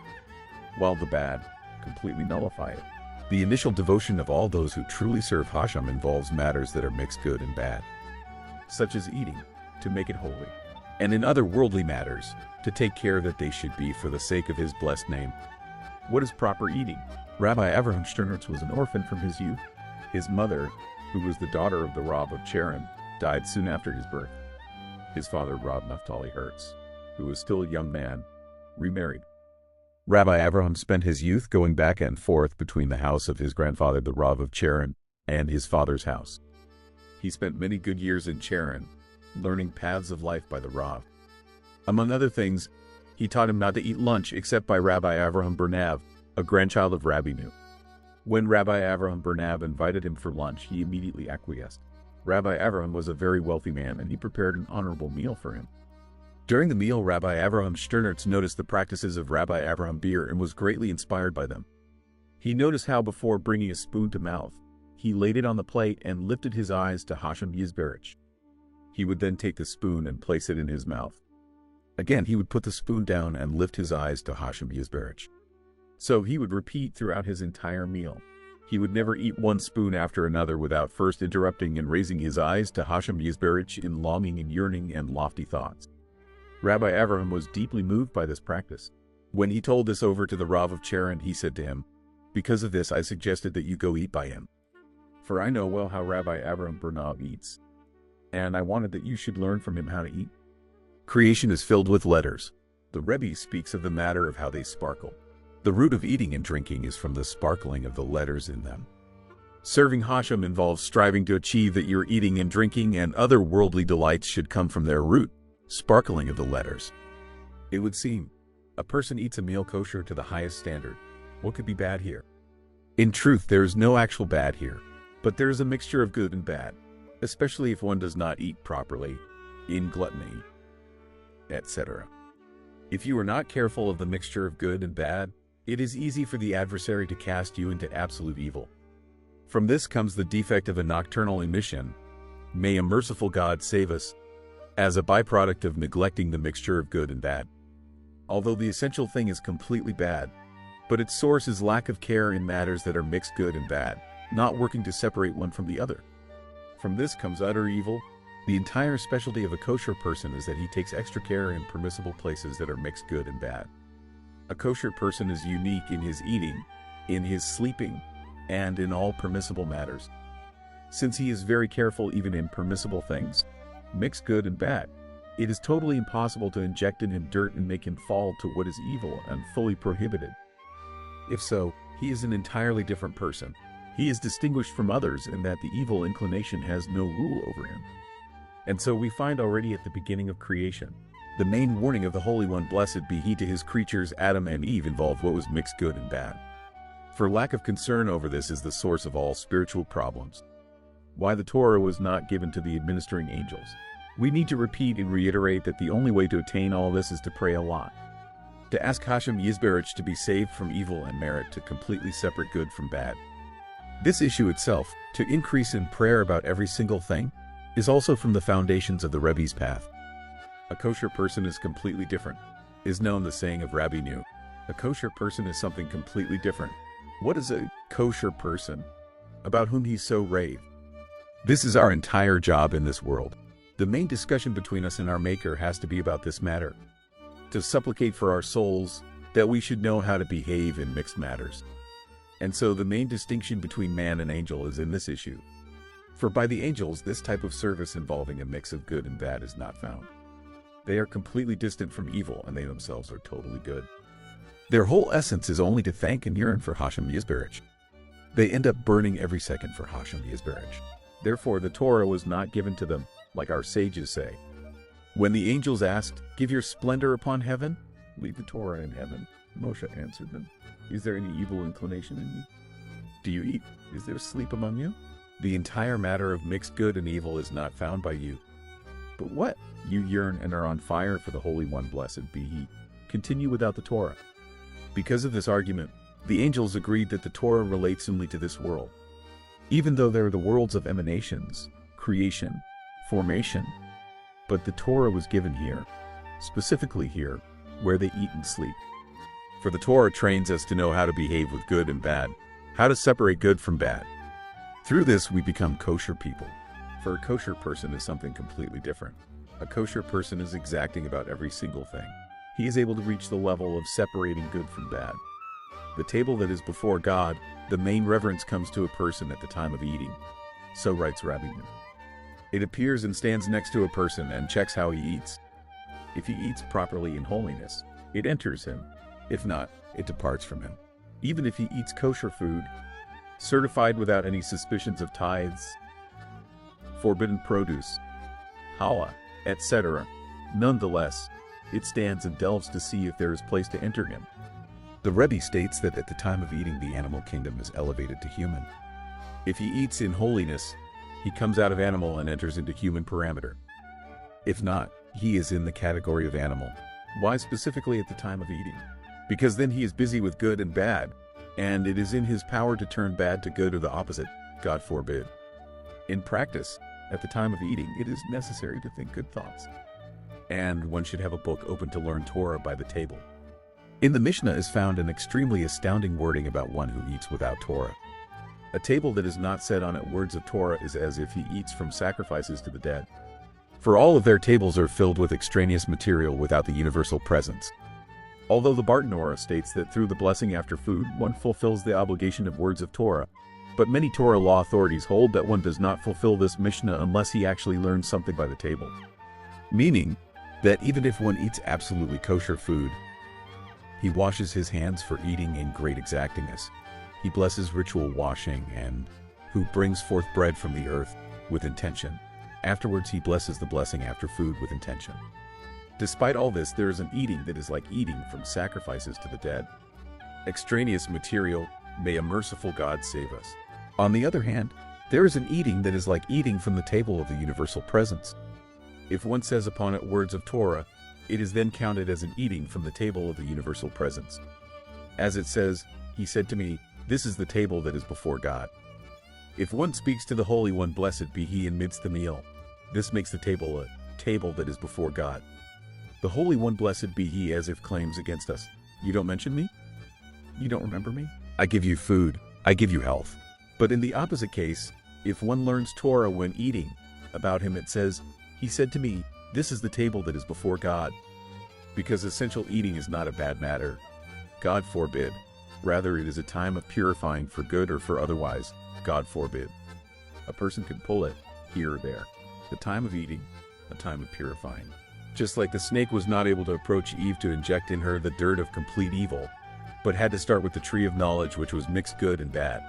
while the bad completely nullify it. The initial devotion of all those who truly serve Hashem involves matters that are mixed good and bad, such as eating, to make it holy, and in other worldly matters, to take care that they should be for the sake of his blessed name. What is proper eating? Rabbi Avraham Sternitz was an orphan from his youth. His mother, who was the daughter of the Rav of Cherin, died soon after his birth. His father, Rav Naftali Hertz, who was still a young man, remarried. Rabbi Avraham spent his youth going back and forth between the house of his grandfather, the Rav of Cherin, and his father's house. He spent many good years in Cherin, learning paths of life by the Rav. Among other things, he taught him not to eat lunch except by Rabbi Avraham Bernav, a grandchild of Rabbi Nu. When Rabbi Avraham Bernav invited him for lunch, he immediately acquiesced. Rabbi Avraham was a very wealthy man, and he prepared an honorable meal for him. During the meal, Rabbi Avraham Sternitz noticed the practices of Rabbi Avraham Beer and was greatly inspired by them. He noticed how before bringing a spoon to mouth, he laid it on the plate and lifted his eyes to Hashem Yisberach. He would then take the spoon and place it in his mouth. Again, he would put the spoon down and lift his eyes to Hashem Yisberach. So he would repeat throughout his entire meal. He would never eat one spoon after another without first interrupting and raising his eyes to Hashem Yisberach in longing and yearning and lofty thoughts. Rabbi Avraham was deeply moved by this practice. When he told this over to the Rav of Cherin, he said to him, "Because of this I suggested that you go eat by him. For I know well how Rabbi Avraham Bernav eats, and I wanted that you should learn from him how to eat." Creation is filled with letters. The Rebbe speaks of the matter of how they sparkle. The root of eating and drinking is from the sparkling of the letters in them. Serving Hashem involves striving to achieve that your eating and drinking and other worldly delights should come from their root, sparkling of the letters. It would seem, a person eats a meal kosher to the highest standard. What could be bad here? In truth, there is no actual bad here, but there is a mixture of good and bad, especially if one does not eat properly, in gluttony, etc. If you are not careful of the mixture of good and bad, it is easy for the adversary to cast you into absolute evil. From this comes the defect of a nocturnal emission. May a merciful God save us, as a byproduct of neglecting the mixture of good and bad. Although the essential thing is completely bad, but its source is lack of care in matters that are mixed good and bad, not working to separate one from the other. From this comes utter evil, The entire specialty of a kosher person is that he takes extra care in permissible places that are mixed good and bad. A kosher person is unique in his eating, in his sleeping, and in all permissible matters. Since he is very careful even in permissible things, mixed good and bad, it is totally impossible to inject in him dirt and make him fall to what is evil and fully prohibited. If so, he is an entirely different person. He is distinguished from others in that the evil inclination has no rule over him. And so we find already at the beginning of creation, the main warning of the Holy One, blessed be he, to his creatures Adam and Eve involved what was mixed good and bad. For lack of concern over this is the source of all spiritual problems. Why the Torah was not given to the administering angels. We need to repeat and reiterate that the only way to attain all this is to pray a lot. To ask Hashem Yisbarach to be saved from evil and merit to completely separate good from bad. This issue itself, to increase in prayer about every single thing, is also from the foundations of the Rebbe's path. A kosher person is completely different, is known the saying of Rabbi Nu. A kosher person is something completely different. What is a kosher person? About whom he so raved. This is our entire job in this world. The main discussion between us and our Maker has to be about this matter. To supplicate for our souls, that we should know how to behave in mixed matters. And so the main distinction between man and angel is in this issue. For by the angels, this type of service involving a mix of good and bad is not found. They are completely distant from evil, and they themselves are totally good. Their whole essence is only to thank and yearn for Hashem Yisbarach. They end up burning every second for Hashem Yisbarach. Therefore, the Torah was not given to them, like our sages say. When the angels asked, "Give your splendor upon heaven," leave the Torah in heaven. Moshe answered them, "Is there any evil inclination in you? Do you eat? Is there sleep among you?" The entire matter of mixed good and evil is not found by you. But what? You yearn and are on fire for the Holy One, blessed be he. Continue without the Torah. Because of this argument, the angels agreed that the Torah relates only to this world. Even though there are the worlds of emanations, creation, formation, but the Torah was given here, specifically here, where they eat and sleep. For the Torah trains us to know how to behave with good and bad, how to separate good from bad. Through this, we become kosher people. For a kosher person is something completely different. A kosher person is exacting about every single thing. He is able to reach the level of separating good from bad. The table that is before God, the main reverence comes to a person at the time of eating. So writes Rabbi Nu. It appears and stands next to a person and checks how he eats. If he eats properly in holiness, it enters him. If not, it departs from him. Even if he eats kosher food, certified without any suspicions of tithes, forbidden produce, challah, etc., nonetheless, it stands and delves to see if there is place to enter him. The Rebbe states that at the time of eating, the animal kingdom is elevated to human. If he eats in holiness, he comes out of animal and enters into human parameter. If not, he is in the category of animal. Why specifically at the time of eating? Because then he is busy with good and bad, and it is in his power to turn bad to good or the opposite, God forbid. In practice, at the time of eating, it is necessary to think good thoughts. And one should have a book open to learn Torah by the table. In the Mishnah is found an extremely astounding wording about one who eats without Torah. A table that is not set on it words of Torah is as if he eats from sacrifices to the dead. For all of their tables are filled with extraneous material without the universal presence. Although the Bartanora states that through the blessing after food, one fulfills the obligation of words of Torah, but many Torah law authorities hold that one does not fulfill this Mishnah unless he actually learns something by the table. Meaning that even if one eats absolutely kosher food, he washes his hands for eating in great exactingness. He blesses ritual washing and who brings forth bread from the earth with intention. Afterwards he blesses the blessing after food with intention. Despite all this, there is an eating that is like eating from sacrifices to the dead. Extraneous material, may a merciful God save us. On the other hand, there is an eating that is like eating from the table of the universal presence. If one says upon it words of Torah, it is then counted as an eating from the table of the universal presence. As it says, he said to me, this is the table that is before God. If one speaks to the Holy One, blessed be he amidst the meal, this makes the table a table that is before God. The Holy One, blessed be he, as if claims against us, you don't mention me? You don't remember me? I give you food, I give you health. But in the opposite case, if one learns Torah when eating, About him it says, "He said to me, 'This is the table that is before God.' Because essential eating is not a bad matter. God forbid. Rather, it is a time of purifying for good or for otherwise. God forbid. A person can pull it here or there. The time of eating, a time of purifying. Just like the snake was not able to approach Eve to inject in her the dirt of complete evil, but had to start with the tree of knowledge, which was mixed good and bad.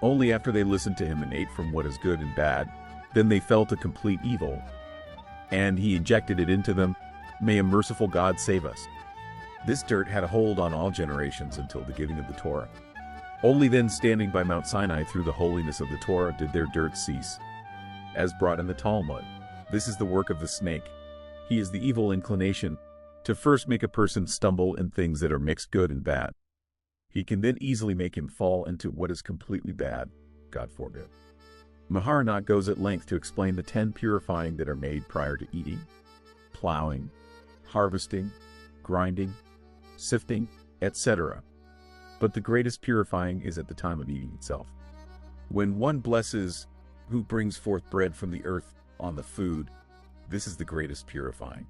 Only after they listened to him and ate from what is good and bad, then they fell to complete evil, and he injected it into them. May a merciful God save us. This dirt had a hold on all generations until the giving of the Torah. Only then, standing by Mount Sinai through the holiness of the Torah, did their dirt cease. As brought in the Talmud, this is the work of the snake. He is the evil inclination, to first make a person stumble in things that are mixed good and bad. He can then easily make him fall into what is completely bad. God forbid. Maharanat goes at length to explain the 10 purifying that are made prior to eating, plowing, harvesting, grinding, sifting, etc. But the greatest purifying is at the time of eating itself. When one blesses who brings forth bread from the earth on the food, this is the greatest purifying.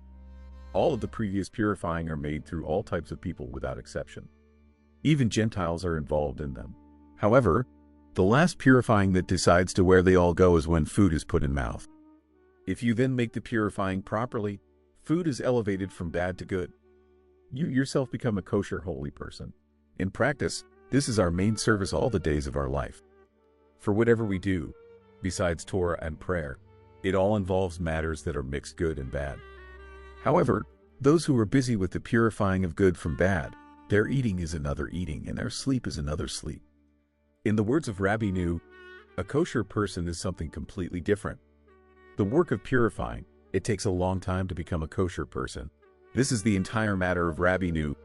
All of the previous purifying are made through all types of people without exception. Even Gentiles are involved in them. However, the last purifying that decides to where they all go is when food is put in mouth. If you then make the purifying properly, food is elevated from bad to good. You yourself become a kosher holy person. In practice, this is our main service all the days of our life. For whatever we do, besides Torah and prayer, it all involves matters that are mixed good and bad. However, those who are busy with the purifying of good from bad, their eating is another eating and their sleep is another sleep. In the words of Rabbi Nu, a kosher person is something completely different. The work of purifying, it takes a long time to become a kosher person. This is the entire matter of Rabbi Nu,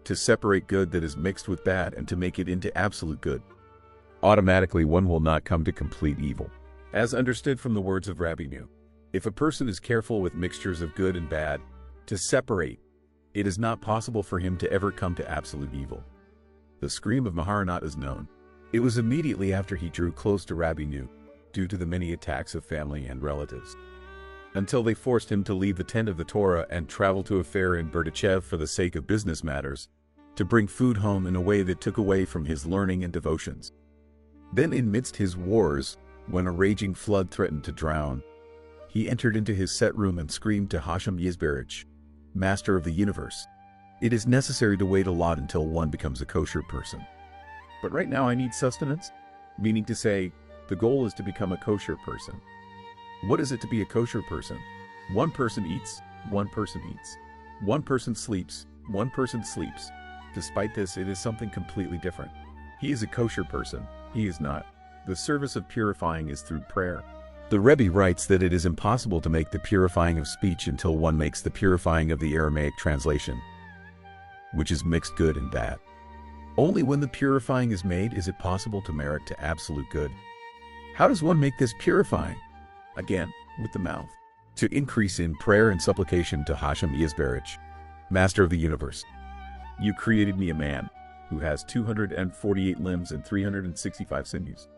to separate good that is mixed with bad and to make it into absolute good. Automatically one will not come to complete evil. As understood from the words of Rabbi Nu, if a person is careful with mixtures of good and bad, to separate, it is not possible for him to ever come to absolute evil. The scream of Maharanat is known. It was immediately after he drew close to Rabbi Nu, due to the many attacks of family and relatives, until they forced him to leave the tent of the Torah and travel to a fair in Berdichev for the sake of business matters, to bring food home in a way that took away from his learning and devotions. Then in midst his wars, when a raging flood threatened to drown, he entered into his set room and screamed to Hashem Yisberich, Master of the universe, "It is necessary to wait a lot until one becomes a kosher person. But right now I need sustenance," meaning to say, the goal is to become a kosher person. What is it to be a kosher person? One person eats, one person eats. One person sleeps, one person sleeps. Despite this, it is something completely different. He is a kosher person, he is not. The service of purifying is through prayer. The Rebbe writes that it is impossible to make the purifying of speech until one makes the purifying of the Aramaic translation, which is mixed good and bad. Only when the purifying is made is it possible to merit to absolute good. How does one make this purifying? Again, with the mouth. To increase in prayer and supplication to Hashem Yisberich, Master of the universe. You created me a man, who has 248 limbs and 365 sinews.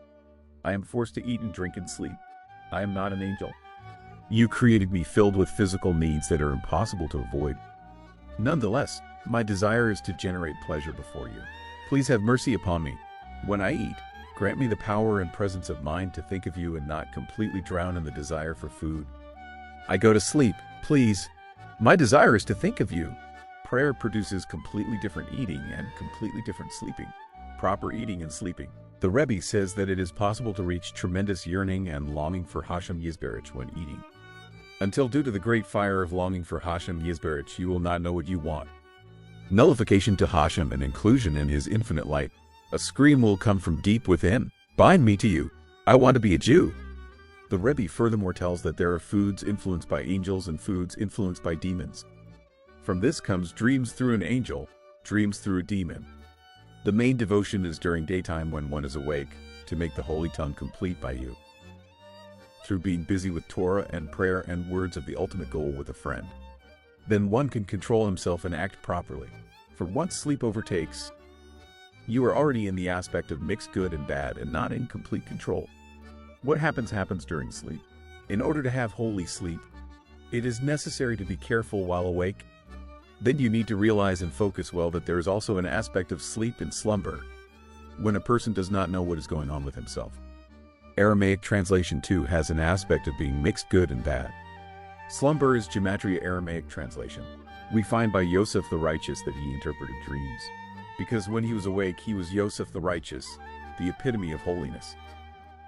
I am forced to eat and drink and sleep. I am not an angel. You created me filled with physical needs that are impossible to avoid. Nonetheless, my desire is to generate pleasure before you. Please have mercy upon me. When I eat, grant me the power and presence of mind to think of you and not completely drown in the desire for food. I go to sleep, please. My desire is to think of you. Prayer produces completely different eating and completely different sleeping. Proper eating and sleeping. The Rebbe says that it is possible to reach tremendous yearning and longing for Hashem Yisberich when eating. Until due to the great fire of longing for Hashem Yisberich, you will not know what you want. Nullification to Hashem and inclusion in his infinite light. A scream will come from deep within. Bind me to you. I want to be a Jew. The Rebbe furthermore tells that there are foods influenced by angels and foods influenced by demons. From this comes dreams through an angel, dreams through a demon. The main devotion is during daytime when one is awake, to make the holy tongue complete by you. Through being busy with Torah and prayer and words of the ultimate goal with a friend. Then one can control himself and act properly. For once sleep overtakes, you are already in the aspect of mixed good and bad and not in complete control. What happens during sleep. In order to have holy sleep, it is necessary to be careful while awake. Then you need to realize and focus well that there is also an aspect of sleep and slumber, when a person does not know what is going on with himself. Aramaic translation too has an aspect of being mixed good and bad. Slumber is Gematria Aramaic translation. We find by Yosef the righteous that he interpreted dreams, because when he was awake he was Yosef the righteous, the epitome of holiness.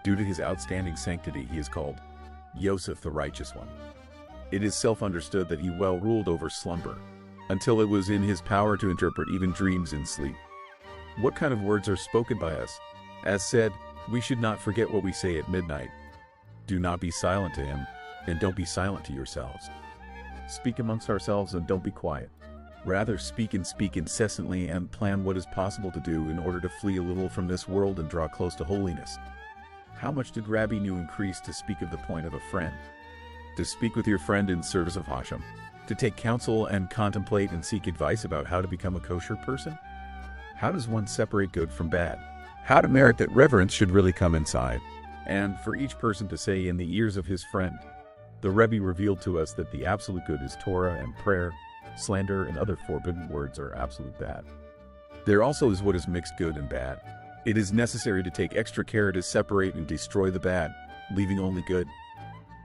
Due to his outstanding sanctity he is called Yosef the righteous one. It is self-understood that he well ruled over slumber, until it was in his power to interpret even dreams in sleep. What kind of words are spoken by us? As said, we should not forget what we say at midnight. Do not be silent to him, and don't be silent to yourselves. Speak amongst ourselves and don't be quiet. Rather speak incessantly and plan what is possible to do in order to flee a little from this world and draw close to holiness. How much did Rabbi Nu increase to speak of the point of a friend? To speak with your friend in service of Hashem? To take counsel and contemplate and seek advice about how to become a kosher person? How does one separate good from bad? How to merit that reverence should really come inside? And for each person to say in the ears of his friend, the Rebbe revealed to us that the absolute good is Torah and prayer, slander and other forbidden words are absolute bad. There also is what is mixed good and bad. It is necessary to take extra care to separate and destroy the bad, leaving only good.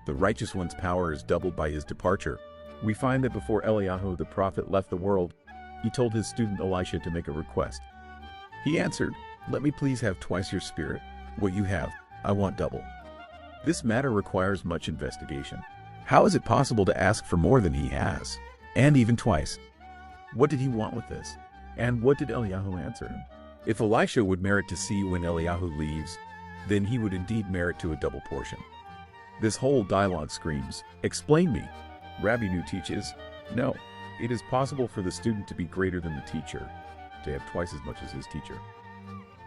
The righteous one's power is doubled by his departure. We find that before Eliyahu the prophet left the world, he told his student Elisha to make a request. He answered, "Let me please have twice your spirit. What you have, I want double." This matter requires much investigation. How is it possible to ask for more than he has? And even twice? What did he want with this? And what did Eliyahu answer him? If Elisha would merit to see when Eliyahu leaves, then he would indeed merit to a double portion. This whole dialogue screams, "Explain me." Rabbi Nu teaches, no, it is possible for the student to be greater than the teacher, to have twice as much as his teacher.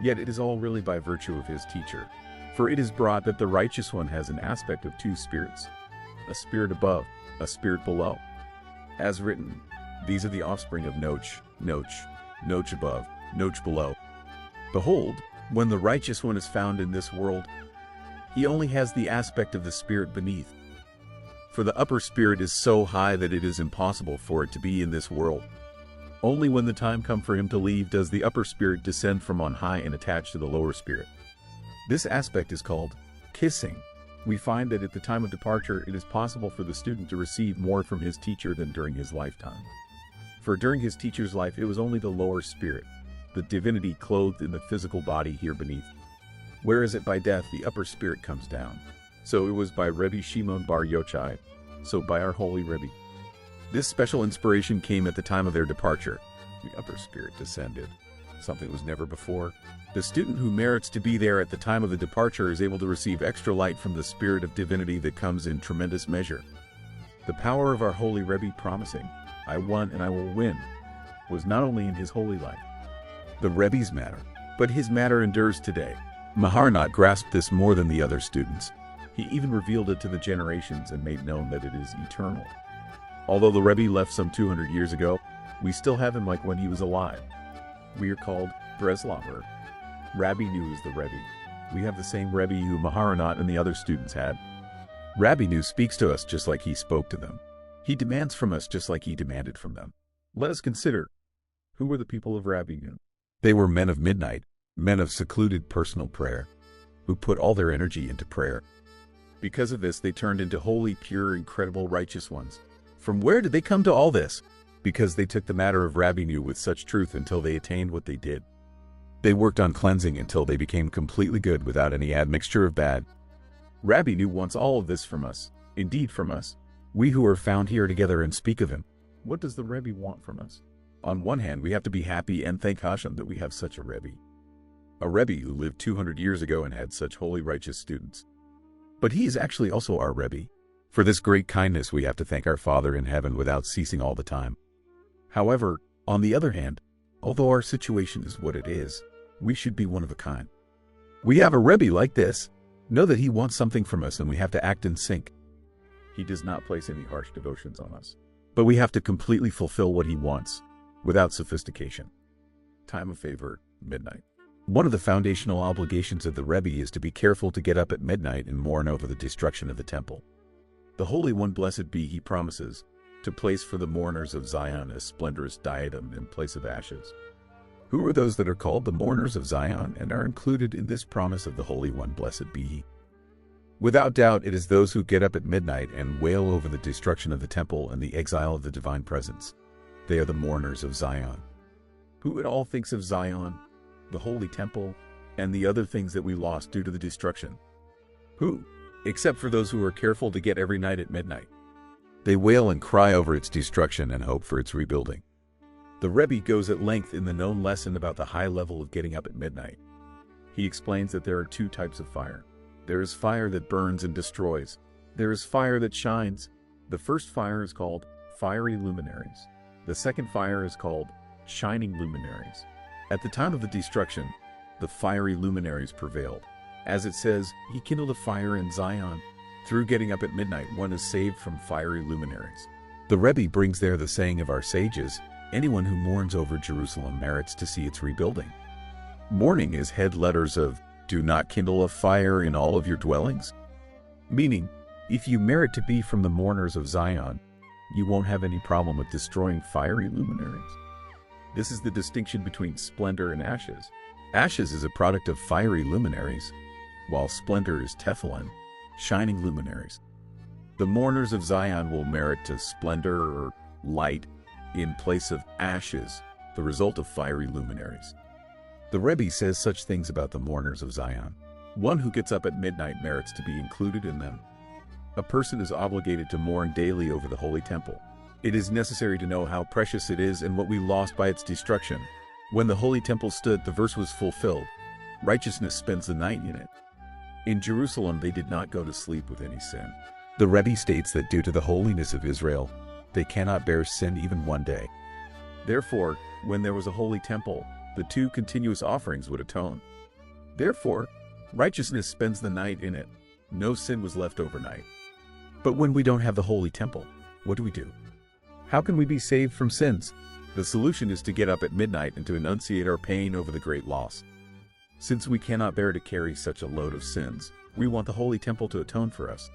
Yet it is all really by virtue of his teacher. For it is brought that the righteous one has an aspect of two spirits, a spirit above, a spirit below. As written, these are the offspring of Noach, Noach above, Noach below. Behold, when the righteous one is found in this world, he only has the aspect of the spirit beneath. For the upper spirit is so high that it is impossible for it to be in this world. Only when the time comes for him to leave does the upper spirit descend from on high and attach to the lower spirit. This aspect is called kissing. We find that at the time of departure it is possible for the student to receive more from his teacher than during his lifetime. For during his teacher's life it was only the lower spirit, the divinity clothed in the physical body here beneath. Whereas by death the upper spirit comes down. So it was by Rebbe Shimon bar Yochai, so by our holy Rebbe. This special inspiration came at the time of their departure. The upper spirit descended. Something was never before. The student who merits to be there at the time of the departure is able to receive extra light from the spirit of divinity that comes in tremendous measure. The power of our holy Rebbe promising, "I won and I will win," was not only in his holy life, the Rebbe's matter, but his matter endures today. Maharnat grasped this more than the other students. He even revealed it to the generations and made known that it is eternal. Although the Rebbe left some 200 years ago, we still have him like when he was alive. We are called Breslover. Rabbi Nu is the Rebbe. We have the same Rebbe who Maharanat and the other students had. Rabbi Nu speaks to us just like he spoke to them. He demands from us just like he demanded from them. Let us consider, who were the people of Rabbi Nu? They were men of midnight, men of secluded personal prayer, who put all their energy into prayer. Because of this, they turned into holy, pure, incredible, righteous ones. From where did they come to all this? Because they took the matter of Rabbi Nu with such truth until they attained what they did. They worked on cleansing until they became completely good without any admixture of bad. Rabbi Nu wants all of this from us, indeed from us, we who are found here together and speak of him. What does the Rebbe want from us? On one hand, we have to be happy and thank Hashem that we have such a Rebbe. A Rebbe who lived 200 years ago and had such holy, righteous students. But he is actually also our Rebbe. For this great kindness we have to thank our Father in heaven without ceasing all the time. However, on the other hand, although our situation is what it is, we should be one of a kind. We have a Rebbe like this. Know that he wants something from us and we have to act in sync. He does not place any harsh devotions on us. But we have to completely fulfill what he wants, without sophistication. Time of favor, midnight. One of the foundational obligations of the Rebbe is to be careful to get up at midnight and mourn over the destruction of the temple. The Holy One, blessed be he, promises to place for the mourners of Zion a splendorous diadem in place of ashes. Who are those that are called the mourners of Zion and are included in this promise of the Holy One, blessed be he? Without doubt, it is those who get up at midnight and wail over the destruction of the temple and the exile of the divine presence. They are the mourners of Zion. Who at all thinks of Zion, the holy temple, and the other things that we lost due to the destruction? Who? Except for those who are careful to get every night at midnight. They wail and cry over its destruction and hope for its rebuilding. The Rebbe goes at length in the known lesson about the high level of getting up at midnight. He explains that there are two types of fire. There is fire that burns and destroys. There is fire that shines. The first fire is called fiery luminaries. The second fire is called shining luminaries. At the time of the destruction, the fiery luminaries prevailed. As it says, he kindled a fire in Zion. Through getting up at midnight, one is saved from fiery luminaries. The Rebbe brings there the saying of our sages, anyone who mourns over Jerusalem merits to see its rebuilding. Mourning is head letters of, do not kindle a fire in all of your dwellings. Meaning, if you merit to be from the mourners of Zion, you won't have any problem with destroying fiery luminaries. This is the distinction between splendor and ashes. Ashes is a product of fiery luminaries, while splendor is tefillin, shining luminaries. The mourners of Zion will merit to splendor or light in place of ashes, the result of fiery luminaries. The Rebbe says such things about the mourners of Zion. One who gets up at midnight merits to be included in them. A person is obligated to mourn daily over the holy temple. It is necessary to know how precious it is and what we lost by its destruction. When the holy temple stood, the verse was fulfilled. Righteousness spends the night in it. In Jerusalem, they did not go to sleep with any sin. The Rebbe states that due to the holiness of Israel, they cannot bear sin even one day. Therefore, when there was a holy temple, the two continuous offerings would atone. Therefore, righteousness spends the night in it. No sin was left overnight. But when we don't have the holy temple, what do? How can we be saved from sins? The solution is to get up at midnight and to enunciate our pain over the great loss. Since we cannot bear to carry such a load of sins, we want the holy temple to atone for us.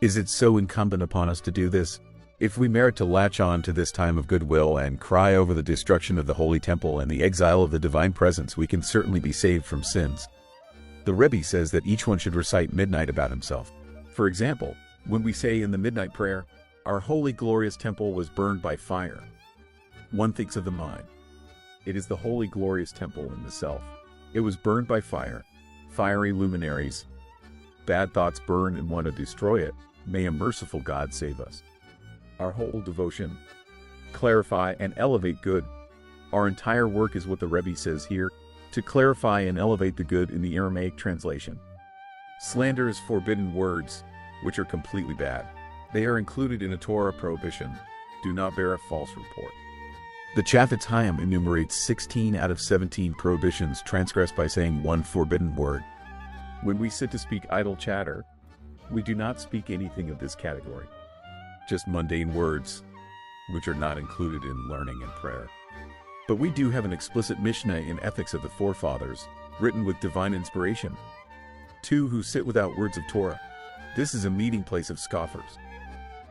Is it so incumbent upon us to do this? If we merit to latch on to this time of goodwill and cry over the destruction of the holy temple and the exile of the divine presence, we can certainly be saved from sins. The Rebbe says that each one should recite midnight about himself. For example, when we say in the midnight prayer, our holy glorious temple was burned by fire, one thinks of the mind. It is the holy glorious temple in the self. It was burned by fire, fiery luminaries. Bad thoughts burn and want to destroy it. May a merciful God save us. Our whole devotion, clarify and elevate good. Our entire work is what the Rebbe says here, to clarify and elevate the good in the Aramaic translation. Slander is forbidden words, which are completely bad. They are included in a Torah prohibition. Do not bear a false report. The Chafetz Chaim enumerates 16 out of 17 prohibitions transgressed by saying one forbidden word. When we sit to speak idle chatter, we do not speak anything of this category. Just mundane words, which are not included in learning and prayer. But we do have an explicit Mishnah in Ethics of the Forefathers, written with divine inspiration. Two who sit without words of Torah. This is a meeting place of scoffers.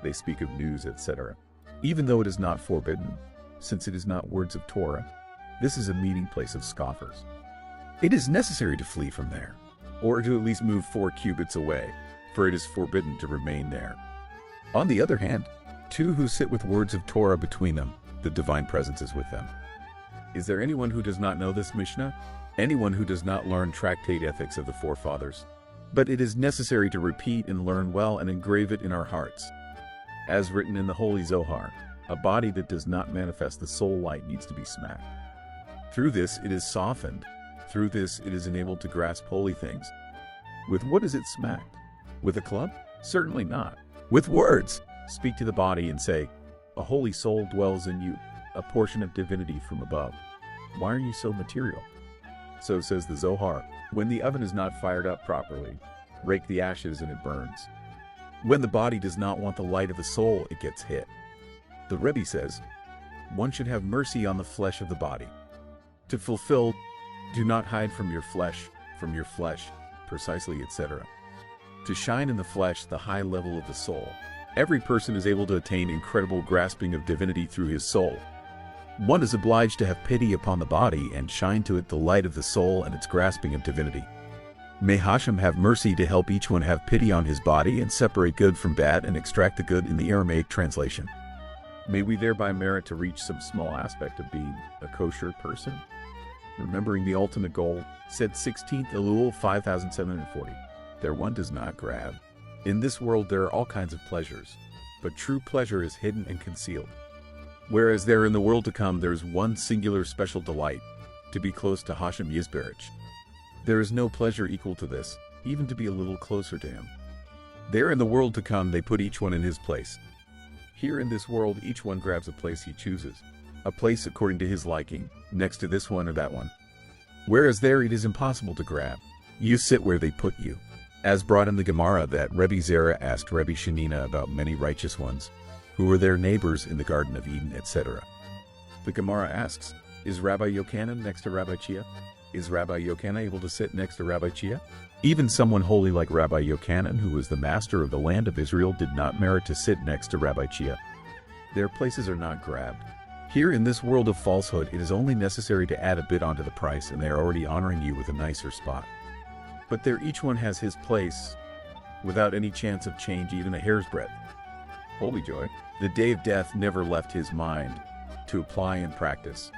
They speak of news, etc. Even though it is not forbidden, since it is not words of Torah, this is a meeting place of scoffers. It is necessary to flee from there, or to at least move 4 cubits away, for it is forbidden to remain there. On the other hand, two who sit with words of Torah between them, the divine presence is with them. Is there anyone who does not know this Mishnah? Anyone who does not learn Tractate Ethics of the Forefathers? But it is necessary to repeat and learn well and engrave it in our hearts. As written in the Holy Zohar, a body that does not manifest the soul light needs to be smacked. Through this it is softened. Through this it is enabled to grasp holy things. With what is it smacked? With a club? Certainly not. With words. Speak to the body and say, a holy soul dwells in you, a portion of divinity from above. Why are you so material? So says the Zohar, when the oven is not fired up properly, rake the ashes and it burns. When the body does not want the light of the soul, it gets hit. The Rebbe says, one should have mercy on the flesh of the body. To fulfill, do not hide from your flesh, precisely, etc. to shine in the flesh the high level of the soul. Every person is able to attain incredible grasping of divinity through his soul. One is obliged to have pity upon the body and shine to it the light of the soul and its grasping of divinity. May Hashem have mercy to help each one have pity on his body and separate good from bad and extract the good in the Aramaic translation. May we thereby merit to reach some small aspect of being a kosher person. Remembering the ultimate goal, said 16th Elul 5740. There one does not grab. In this world there are all kinds of pleasures, but true pleasure is hidden and concealed. Whereas there in the world to come there is one singular special delight, to be close to Hashem Yisberach. There is no pleasure equal to this, even to be a little closer to him. There in the world to come they put each one in his place. Here in this world each one grabs a place he chooses, a place according to his liking, next to this one or that one. Whereas there it is impossible to grab. You sit where they put you. As brought in the Gemara that Rebbe Zerah asked Rebbe Shanina about many righteous ones, who were their neighbors in the Garden of Eden, etc. The Gemara asks, is Rabbi Yochanan next to Rabbi Chia? Is Rabbi Yochanan able to sit next to Rabbi Chia? Even someone holy like Rabbi Yochanan, who was the master of the land of Israel, did not merit to sit next to Rabbi Chia. Their places are not grabbed. Here in this world of falsehood, it is only necessary to add a bit onto the price and they are already honoring you with a nicer spot. But there each one has his place, without any chance of change, even a hair's breadth. Holy joy! The day of death never left his mind to apply and practice.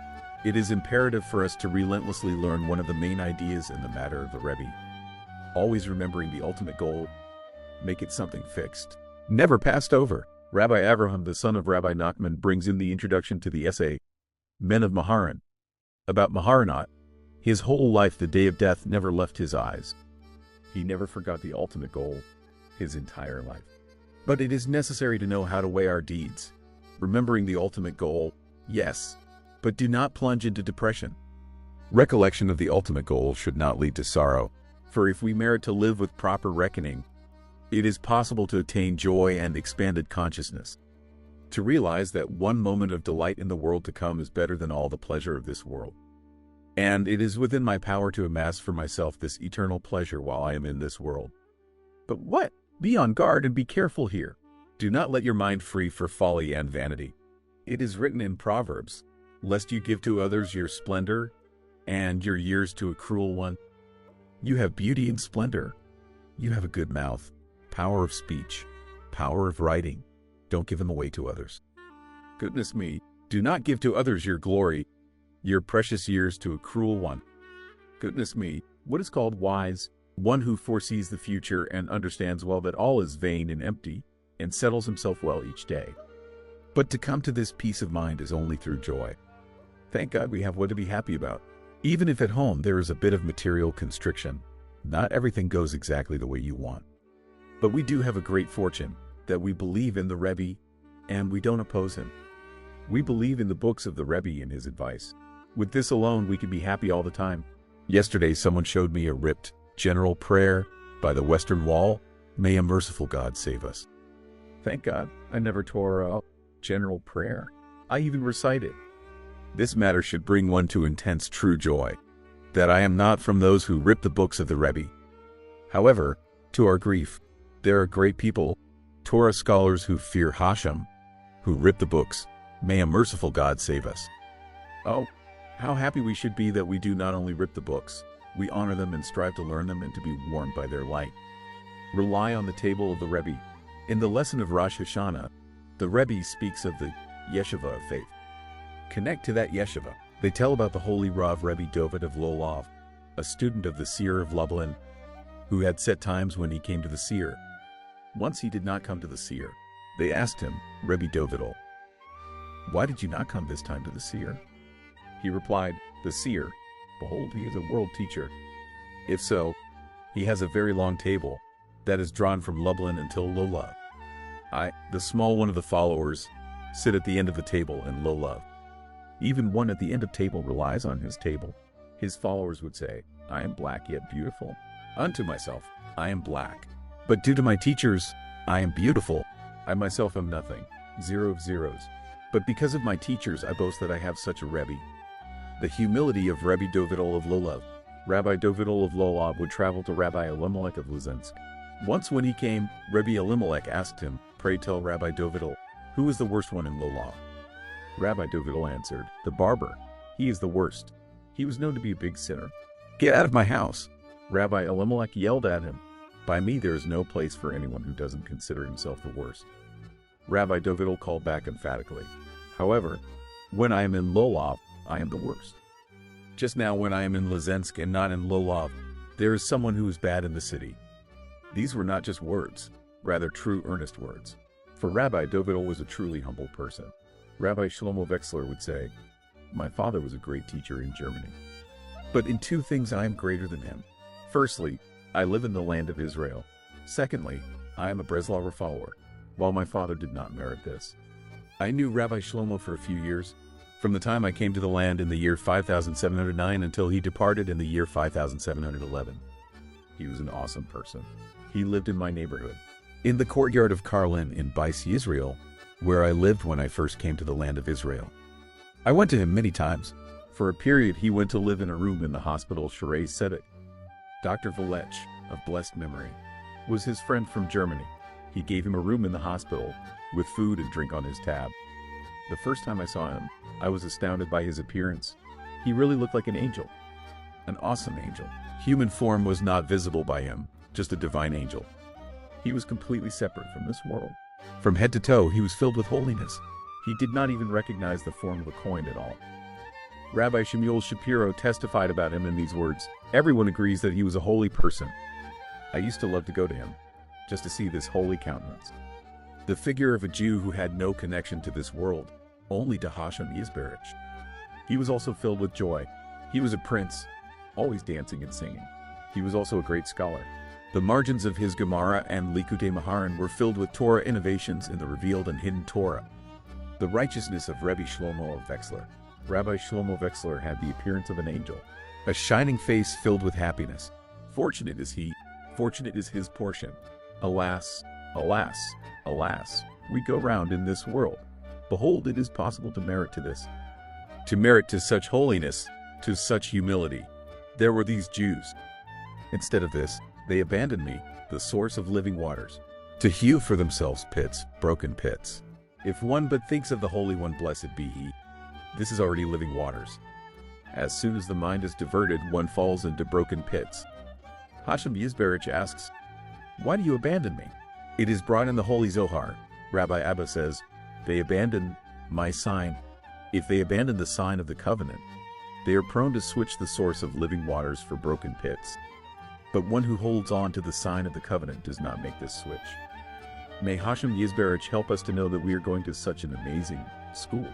It is imperative for us to relentlessly learn one of the main ideas in the matter of the Rebbe. Always remembering the ultimate goal, make it something fixed, never passed over. Rabbi Avraham, the son of Rabbi Nachman, brings in the introduction to the essay, Men of Maharan. About Maharanot, his whole life the day of death never left his eyes. He never forgot the ultimate goal, his entire life. But it is necessary to know how to weigh our deeds, remembering the ultimate goal, yes, but do not plunge into depression. Recollection of the ultimate goal should not lead to sorrow, for if we merit to live with proper reckoning, it is possible to attain joy and expanded consciousness. To realize that one moment of delight in the world to come is better than all the pleasure of this world. And it is within my power to amass for myself this eternal pleasure while I am in this world. But what? Be on guard and be careful here. Do not let your mind free for folly and vanity. It is written in Proverbs, lest you give to others your splendor and your years to a cruel one. You have beauty and splendor. You have a good mouth, power of speech, power of writing. Don't give them away to others. Goodness me, do not give to others your glory, your precious years to a cruel one. Goodness me, what is called wise? One who foresees the future and understands well that all is vain and empty, and settles himself well each day. But to come to this peace of mind is only through joy. Thank God we have what to be happy about. Even if at home there is a bit of material constriction, not everything goes exactly the way you want. But we do have a great fortune, that we believe in the Rebbe, and we don't oppose him. We believe in the books of the Rebbe and his advice. With this alone we can be happy all the time. Yesterday someone showed me a ripped general prayer by the Western Wall, may a merciful God save us. Thank God I never tore out general prayer. I even recited. This matter should bring one to intense true joy, that I am not from those who rip the books of the Rebbe. However, to our grief, there are great people, Torah scholars who fear Hashem, who rip the books. May a merciful God save us. Oh, how happy we should be that we do not only rip the books, we honor them and strive to learn them and to be warmed by their light. Rely on the table of the Rebbe. In the lesson of Rosh Hashanah, the Rebbe speaks of the yeshiva of faith. Connect to that yeshiva. They tell about the holy Rav Rebbe Dovid of Lolov, a student of the seer of Lublin, who had set times when he came to the seer. Once he did not come to the seer. They asked him, Rebbe Dovidal, why did you not come this time to the seer? He replied, the seer, behold, he is a world teacher. If so, he has a very long table that is drawn from Lublin until Lolov. I, the small one of the followers, sit at the end of the table in Lolov. Even one at the end of table relies on his table. His followers would say, I am black yet beautiful. Unto myself, I am black. But due to my teachers, I am beautiful. I myself am nothing, zero of zeros. But because of my teachers, I boast that I have such a Rebbe. The humility of Rebbe Dovidal of Lolov. Rabbi Dovidal of Lolov would travel to Rabbi Elimelech of Luzensk. Once when he came, Rabbi Elimelech asked him, "Pray tell Rabbi Dovidel, who is the worst one in Lolav?" Rabbi Dovidel answered, "The barber. He is the worst. He was known to be a big sinner. Get out of my house." Rabbi Elimelech yelled at him, "By me there is no place for anyone who doesn't consider himself the worst." Rabbi Dovidel called back emphatically, "However, when I am in Lolav, I am the worst. Just now when I am in Lazensk and not in Lolav, there is someone who is bad in the city." These were not just words, rather true earnest words. For Rabbi Dovidel was a truly humble person. Rabbi Shlomo Wexler would say, "My father was a great teacher in Germany. But in two things I am greater than him. Firstly, I live in the land of Israel. Secondly, I am a Breslover follower, while my father did not merit this." I knew Rabbi Shlomo for a few years, from the time I came to the land in the year 5709 until he departed in the year 5711. He was an awesome person. He lived in my neighborhood, in the courtyard of Karlin in Bais Yisrael, where I lived when I first came to the land of Israel. I went to him many times. For a period, he went to live in a room in the hospital Sharei Tzedek. Dr. Valech, of blessed memory, was his friend from Germany. He gave him a room in the hospital, with food and drink on his tab. The first time I saw him, I was astounded by his appearance. He really looked like an angel. An awesome angel. Human form was not visible by him, just a divine angel. He was completely separate from this world. From head to toe, he was filled with holiness. He did not even recognize the form of a coin at all. Rabbi Shemuel Shapiro testified about him in these words, "Everyone agrees that he was a holy person. I used to love to go to him, just to see this holy countenance." The figure of a Jew who had no connection to this world, only to Hashem Yisberich. He was also filled with joy. He was a prince, always dancing and singing. He was also a great scholar. The margins of his Gemara and Likutei Maharan were filled with Torah innovations in the revealed and hidden Torah. The righteousness of Rabbi Shlomo of Wexler. Rabbi Shlomo Wexler had the appearance of an angel, a shining face filled with happiness. Fortunate is he, fortunate is his portion. Alas, alas, alas, we go round in this world. Behold, it is possible to merit to this. To merit to such holiness, to such humility. There were these Jews. Instead of this, they abandoned me, the source of living waters, to hew for themselves pits, broken pits. If one but thinks of the Holy One, blessed be he, this is already living waters. As soon as the mind is diverted, one falls into broken pits. Hashem Yisberich asks, "Why do you abandon me?" It is brought in the Holy Zohar. Rabbi Abba says, "They abandon my sign." If they abandon the sign of the covenant, they are prone to switch the source of living waters for broken pits. But one who holds on to the sign of the covenant does not make this switch. May Hashem Yisberich help us to know that we are going to such an amazing school,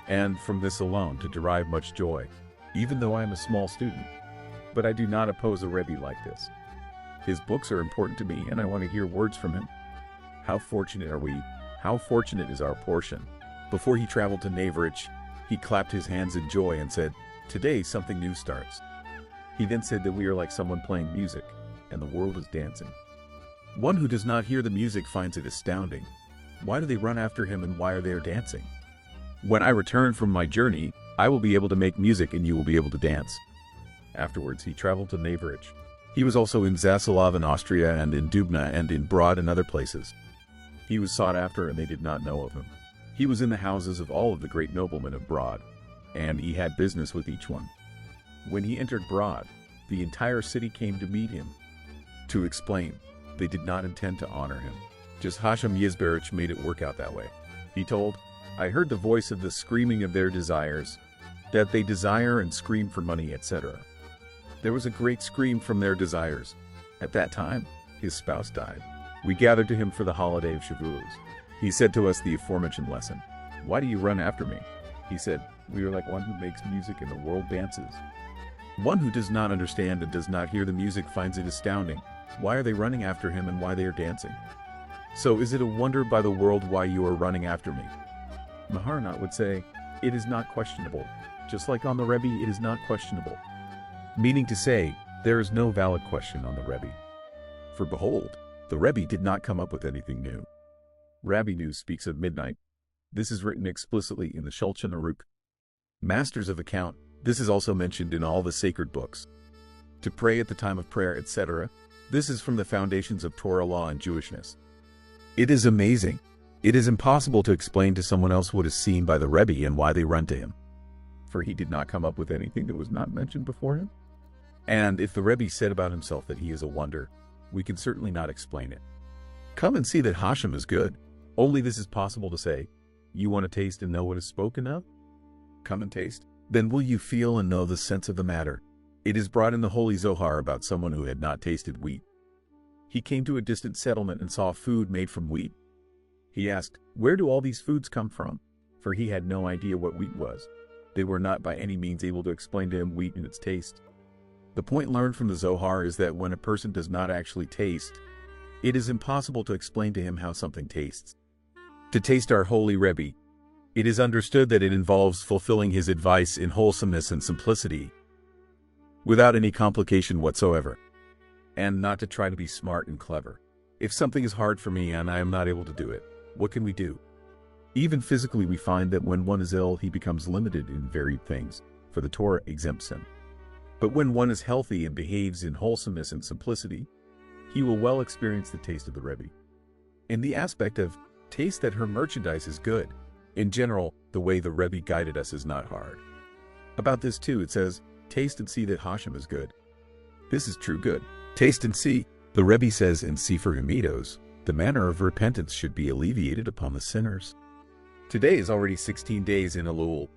and from this alone to derive much joy, even though I am a small student. But I do not oppose a Rebbe like this. His books are important to me, and I want to hear words from him. How fortunate are we? How fortunate is our portion? Before he traveled to Navarich, he clapped his hands in joy and said, "Today something new starts." He then said that we are like someone playing music, and the world is dancing. One who does not hear the music finds it astounding. Why do they run after him, and why are they dancing? When I return from my journey, I will be able to make music and you will be able to dance. Afterwards, he traveled to Navarich. He was also in Zaslav in Austria and in Dubna and in Brod and other places. He was sought after and they did not know of him. He was in the houses of all of the great noblemen of Brod, and he had business with each one. When he entered Brod, the entire city came to meet him. To explain, they did not intend to honor him. Just Hashem Yisberich made it work out that way. He told, "I heard the voice of the screaming of their desires, that they desire and scream for money, etc." There was a great scream from their desires. At that time, his spouse died. We gathered to him for the holiday of Shavuos. He said to us the aforementioned lesson, "Why do you run after me?" He said, "We are like one who makes music and the world dances." One who does not understand and does not hear the music finds it astounding. Why are they running after him and why they are dancing? So is it a wonder by the world why you are running after me? Maharanat would say, "It is not questionable." Just like on the Rebbe, it is not questionable. Meaning to say, there is no valid question on the Rebbe. For behold, the Rebbe did not come up with anything new. Rabbi News speaks of midnight. This is written explicitly in the Shulchan Aruch. Masters of account, this is also mentioned in all the sacred books. To pray at the time of prayer, etc. This is from the foundations of Torah law and Jewishness. It is amazing. It is impossible to explain to someone else what is seen by the Rebbe and why they run to him. For he did not come up with anything that was not mentioned before him. And if the Rebbe said about himself that he is a wonder, we can certainly not explain it. Come and see that Hashem is good. Only this is possible to say. You want to taste and know what is spoken of? Come and taste. Then will you feel and know the sense of the matter. It is brought in the Holy Zohar about someone who had not tasted wheat. He came to a distant settlement and saw food made from wheat. He asked, "Where do all these foods come from?" For he had no idea what wheat was. They were not by any means able to explain to him wheat and its taste. The point learned from the Zohar is that when a person does not actually taste, it is impossible to explain to him how something tastes. To taste our holy Rebbe, it is understood that it involves fulfilling his advice in wholesomeness and simplicity, without any complication whatsoever, and not to try to be smart and clever. If something is hard for me and I am not able to do it, what can we do? Even physically, we find that when one is ill, he becomes limited in varied things, for the Torah exempts him. But when one is healthy and behaves in wholesomeness and simplicity, he will well experience the taste of the Rebbe. In the aspect of taste that her merchandise is good, in general, the way the Rebbe guided us is not hard. About this too, it says, taste and see that Hashem is good. This is true good. Taste and see. The Rebbe says in Sefer Hamidos, the manner of repentance should be alleviated upon the sinners. Today is already 16 days in Elul,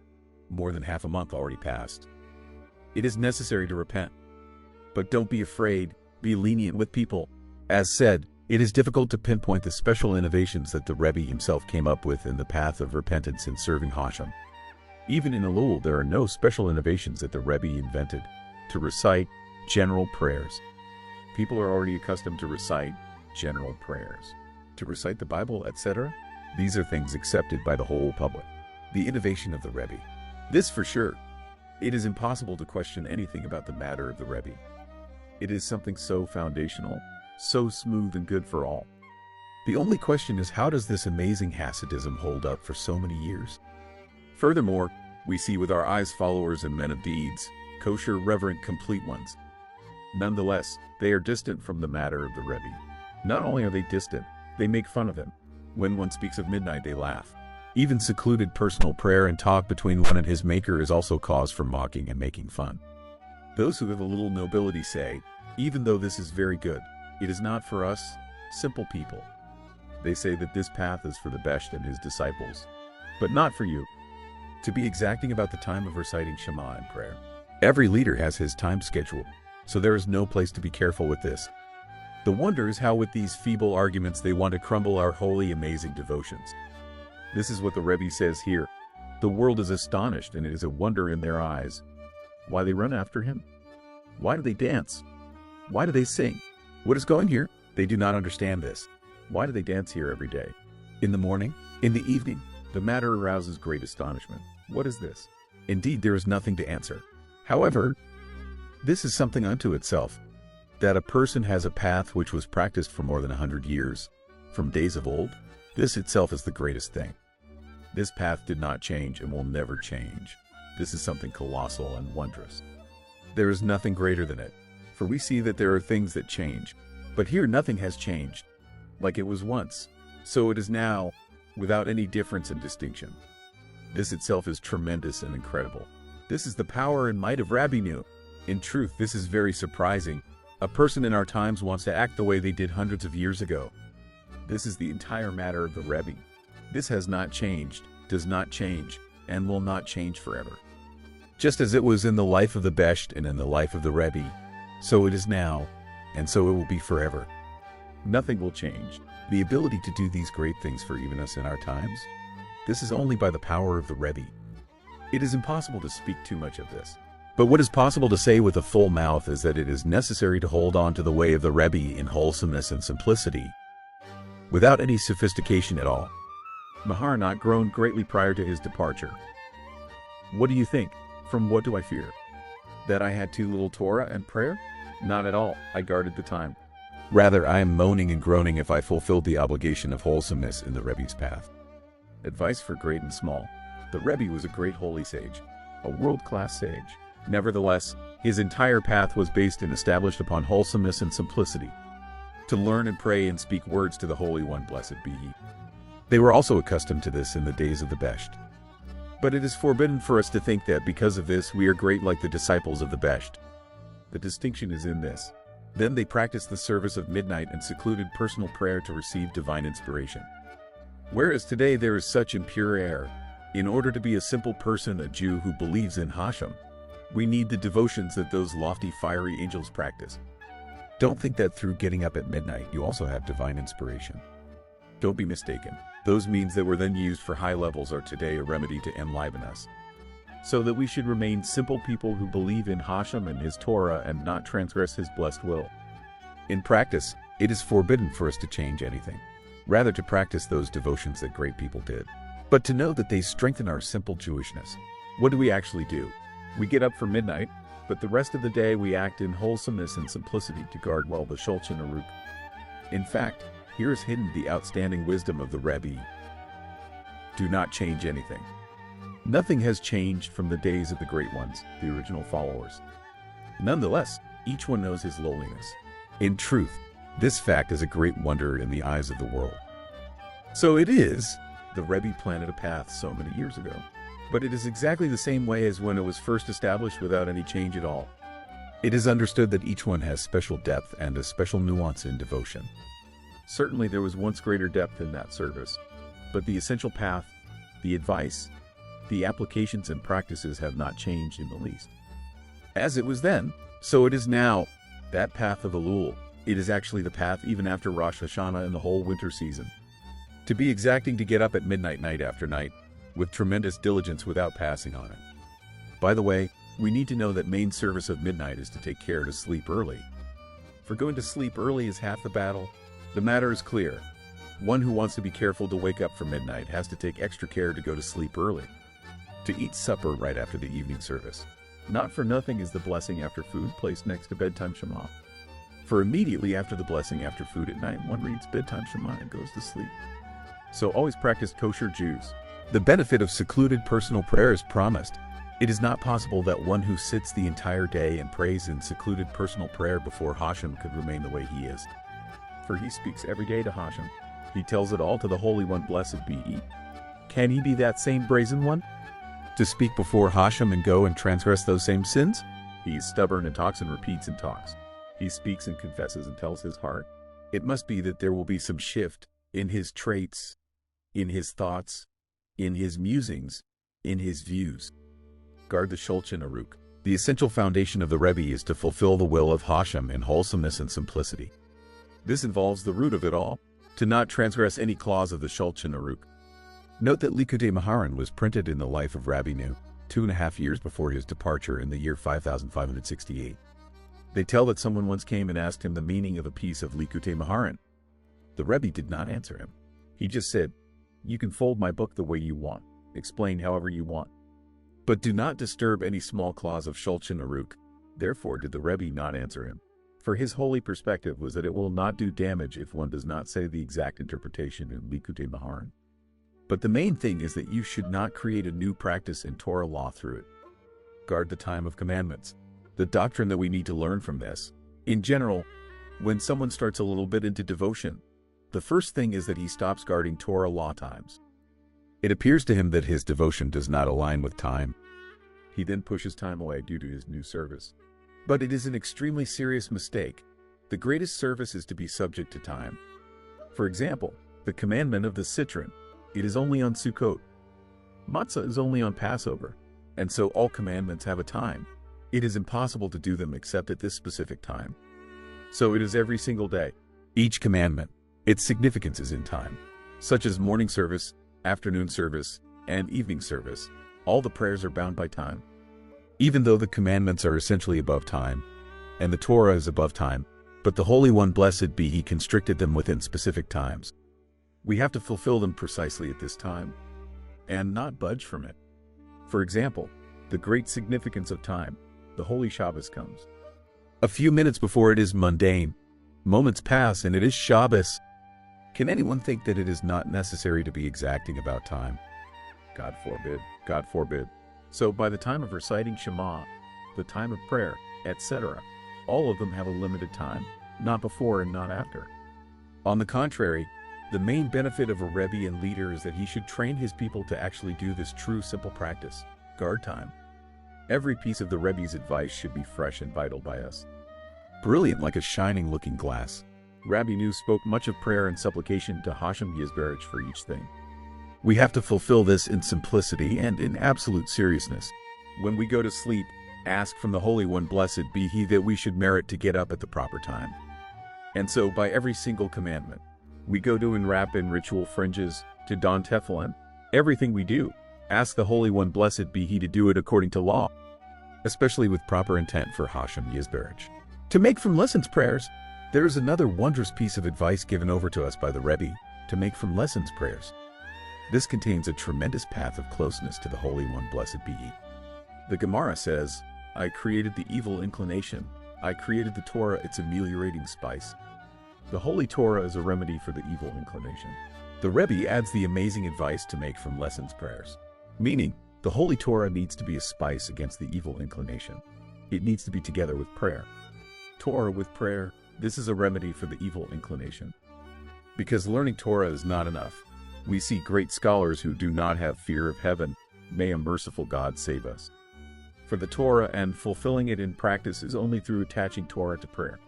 more than half a month already passed. It is necessary to repent. But don't be afraid, be lenient with people. As said, it is difficult to pinpoint the special innovations that the Rebbe himself came up with in the path of repentance in serving Hashem. Even in Elul, there are no special innovations that the Rebbe invented to recite general prayers. People are already accustomed to recite general prayers. To recite the Bible, etc., these are things accepted by the whole public. The innovation of the Rebbe. This for sure. It is impossible to question anything about the matter of the Rebbe. It is something so foundational, so smooth and good for all. The only question is, how does this amazing Hasidism hold up for so many years? Furthermore, we see with our eyes followers and men of deeds, kosher, reverent, complete ones. Nonetheless, they are distant from the matter of the Rebbe. Not only are they distant, they make fun of him. When one speaks of midnight, they laugh. Even secluded personal prayer and talk between one and his maker is also cause for mocking and making fun. Those who have a little nobility say, even though this is very good, it is not for us, simple people. They say that this path is for the Besht and his disciples, but not for you. To be exacting about the time of reciting Shema and prayer. Every leader has his time schedule, so there is no place to be careful with this. The wonder is how with these feeble arguments they want to crumble our holy, amazing devotions. This is what the Rebbe says here. The world is astonished and it is a wonder in their eyes. Why they run after him? Why do they dance? Why do they sing? What is going here? They do not understand this. Why do they dance here every day? In the morning? In the evening? The matter arouses great astonishment. What is this? Indeed, there is nothing to answer. However, this is something unto itself, that a person has a path which was practiced for more than 100 years, from days of old. This itself is the greatest thing. This path did not change and will never change. This is something colossal and wondrous. There is nothing greater than it, for we see that there are things that change, but here nothing has changed. Like it was once, so it is now, without any difference and distinction. This itself is tremendous and incredible. This is the power and might of Rabbeinu. In truth, this is very surprising. A person in our times wants to act the way they did hundreds of years ago. This is the entire matter of the Rebbe. This has not changed, does not change, and will not change forever. Just as it was in the life of the Besht and in the life of the Rebbe, so it is now, and so it will be forever. Nothing will change. The ability to do these great things for even us in our times, this is only by the power of the Rebbe. It is impossible to speak too much of this. But what is possible to say with a full mouth is that it is necessary to hold on to the way of the Rebbe in wholesomeness and simplicity, without any sophistication at all. Mahar not grown greatly prior to his departure. What do you think? From what do I fear? That I had too little Torah and prayer? Not at all, I guarded the time. Rather, I am moaning and groaning if I fulfilled the obligation of wholesomeness in the Rebbe's path. Advice for great and small. The Rebbe was a great holy sage, a world-class sage. Nevertheless, His entire path was based and established upon wholesomeness and simplicity, to learn and pray and speak words to the Holy One, blessed be He. They were also accustomed to this in the days of the Besht. But it is forbidden for us to think that because of this we are great like the disciples of the Besht. The distinction is in this. Then they practiced the service of midnight and secluded personal prayer to receive divine inspiration. Whereas today there is such impure air. In order to be a simple person, a Jew who believes in Hashem, we need the devotions that those lofty fiery angels practice. Don't think that through getting up at midnight you also have divine inspiration. Don't be mistaken. Those means that were then used for high levels are today a remedy to enliven us, so that we should remain simple people who believe in Hashem and His Torah and not transgress His blessed will. In practice, it is forbidden for us to change anything, rather to practice those devotions that great people did, but to know that they strengthen our simple Jewishness. What do we actually do? We get up for midnight, but the rest of the day we act in wholesomeness and simplicity to guard well the Shulchan Aruch. In fact, here is hidden the outstanding wisdom of the Rebbe. Do not change anything. Nothing has changed from the days of the great ones, the original followers. Nonetheless, each one knows his lowliness. In truth, this fact is a great wonder in the eyes of the world. So it is, the Rebbe planted a path so many years ago. But it is exactly the same way as when it was first established without any change at all. It is understood that each one has special depth and a special nuance in devotion. Certainly there was once greater depth in that service, but the essential path, the advice, the applications and practices have not changed in the least. As it was then, so it is now. That path of Elul, it is actually the path even after Rosh Hashanah and the whole winter season. To be exacting to get up at midnight night after night, with tremendous diligence without passing on it. By the way, we need to know that main service of midnight is to take care to sleep early. For going to sleep early is half the battle. The matter is clear. One who wants to be careful to wake up for midnight has to take extra care to go to sleep early. To eat supper right after the evening service. Not for nothing is the blessing after food placed next to bedtime Shema. For immediately after the blessing after food at night, one reads bedtime Shema and goes to sleep. So always practice kosher Jews. The benefit of secluded personal prayer is promised. It is not possible that one who sits the entire day and prays in secluded personal prayer before Hashem could remain the way he is. For he speaks every day to Hashem. He tells it all to the Holy One, blessed be He. Can he be that same brazen one? To speak before Hashem and go and transgress those same sins? He is stubborn and talks and repeats and talks. He speaks and confesses and tells his heart. It must be that there will be some shift in his traits, in his thoughts, in his musings, in his views. Guard the Shulchan Aruch. The essential foundation of the Rebbe is to fulfill the will of Hashem in wholesomeness and simplicity. This involves the root of it all, to not transgress any clause of the Shulchan Aruch. Note that Likutei Moharan was printed in the life of Rabbi Nachman, 2.5 years before his departure in the year 5568. They tell that someone once came and asked him the meaning of a piece of Likutei Moharan. The Rebbe did not answer him. He just said, "You can fold my book the way you want, explain however you want, but do not disturb any small clause of Shulchan Aruch." Therefore did the Rebbe not answer him, for his holy perspective was that it will not do damage if one does not say the exact interpretation in Likutei Moharan. But the main thing is that you should not create a new practice in Torah law through it. Guard the time of commandments. The doctrine that we need to learn from this. In general, when someone starts a little bit into devotion, the first thing is that he stops guarding Torah law times. It appears to him that his devotion does not align with time. He then pushes time away due to his new service. But it is an extremely serious mistake. The greatest service is to be subject to time. For example, the commandment of the citron. It is only on Sukkot. Matzah is only on Passover, and so all commandments have a time. It is impossible to do them except at this specific time. So it is every single day. Each commandment, its significance is in time, such as morning service, afternoon service, and evening service. All the prayers are bound by time. Even though the commandments are essentially above time, and the Torah is above time, but the Holy One, blessed be He, constricted them within specific times. We have to fulfill them precisely at this time, and not budge from it. For example, the great significance of time, the Holy Shabbos comes. A few minutes before it is mundane. Moments pass and it is Shabbos. Can anyone think that it is not necessary to be exacting about time? God forbid, God forbid. So by the time of reciting Shema, the time of prayer, etc. All of them have a limited time, not before and not after. On the contrary, the main benefit of a Rebbe and leader is that he should train his people to actually do this true simple practice, guard time. Every piece of the Rebbe's advice should be fresh and vital by us. Brilliant like a shining looking glass, Rabbi Nu spoke much of prayer and supplication to Hashem Yisbarach for each thing. We have to fulfill this in simplicity and in absolute seriousness. When we go to sleep, ask from the Holy One, blessed be He, that we should merit to get up at the proper time. And so by every single commandment, we go to unwrap in ritual fringes, to don tefillin, everything we do, ask the Holy One, blessed be He, to do it according to law, especially with proper intent for Hashem Yisbarach. To make from lessons prayers, there is another wondrous piece of advice given over to us by the Rebbe, to make from lessons prayers. This contains a tremendous path of closeness to the Holy One, blessed be He. The Gemara says, I created the evil inclination. I created the Torah, its ameliorating spice. The Holy Torah is a remedy for the evil inclination. The Rebbe adds the amazing advice to make from lessons prayers, meaning the Holy Torah needs to be a spice against the evil inclination. It needs to be together with prayer. Torah with prayer, this is a remedy for the evil inclination. Because learning Torah is not enough. We see great scholars who do not have fear of heaven. May a merciful God save us. For the Torah and fulfilling it in practice is only through attaching Torah to prayer.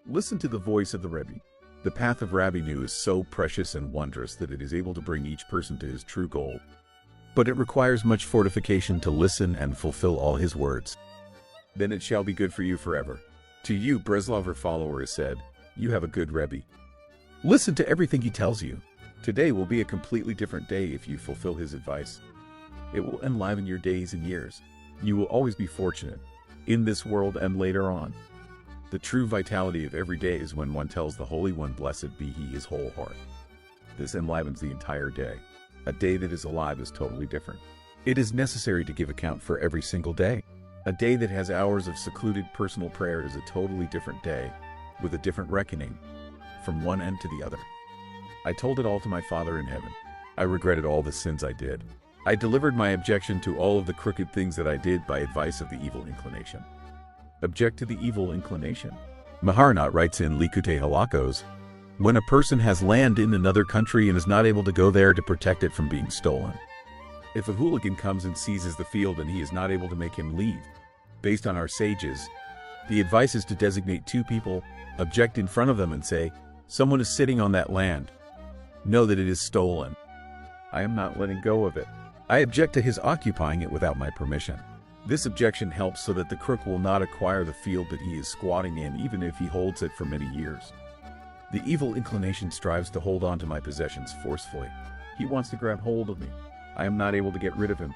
Listen to the voice of the Rebbe. The path of Rabbi Nu is so precious and wondrous that it is able to bring each person to his true goal. But it requires much fortification to listen and fulfill all his words. Then it shall be good for you forever. To you, Breslover follower, is said, you have a good Rebbe. Listen to everything he tells you. Today will be a completely different day if you fulfill his advice. It will enliven your days and years. You will always be fortunate, in this world and later on. The true vitality of every day is when one tells the Holy One, blessed be He, his whole heart. This enlivens the entire day. A day that is alive is totally different. It is necessary to give account for every single day. A day that has hours of secluded personal prayer is a totally different day, with a different reckoning, from one end to the other. I told it all to my Father in heaven. I regretted all the sins I did. I delivered my objection to all of the crooked things that I did by advice of the evil inclination. Object to the evil inclination. Maharanat writes in Likutei Halakos, when a person has land in another country and is not able to go there to protect it from being stolen. If a hooligan comes and seizes the field and he is not able to make him leave, based on our sages, the advice is to designate two people, object in front of them and say, someone is sitting on that land. Know that it is stolen. I am not letting go of it. I object to his occupying it without my permission. This objection helps so that the crook will not acquire the field that he is squatting in, even if he holds it for many years. The evil inclination strives to hold on to my possessions forcefully. He wants to grab hold of me. I am not able to get rid of him.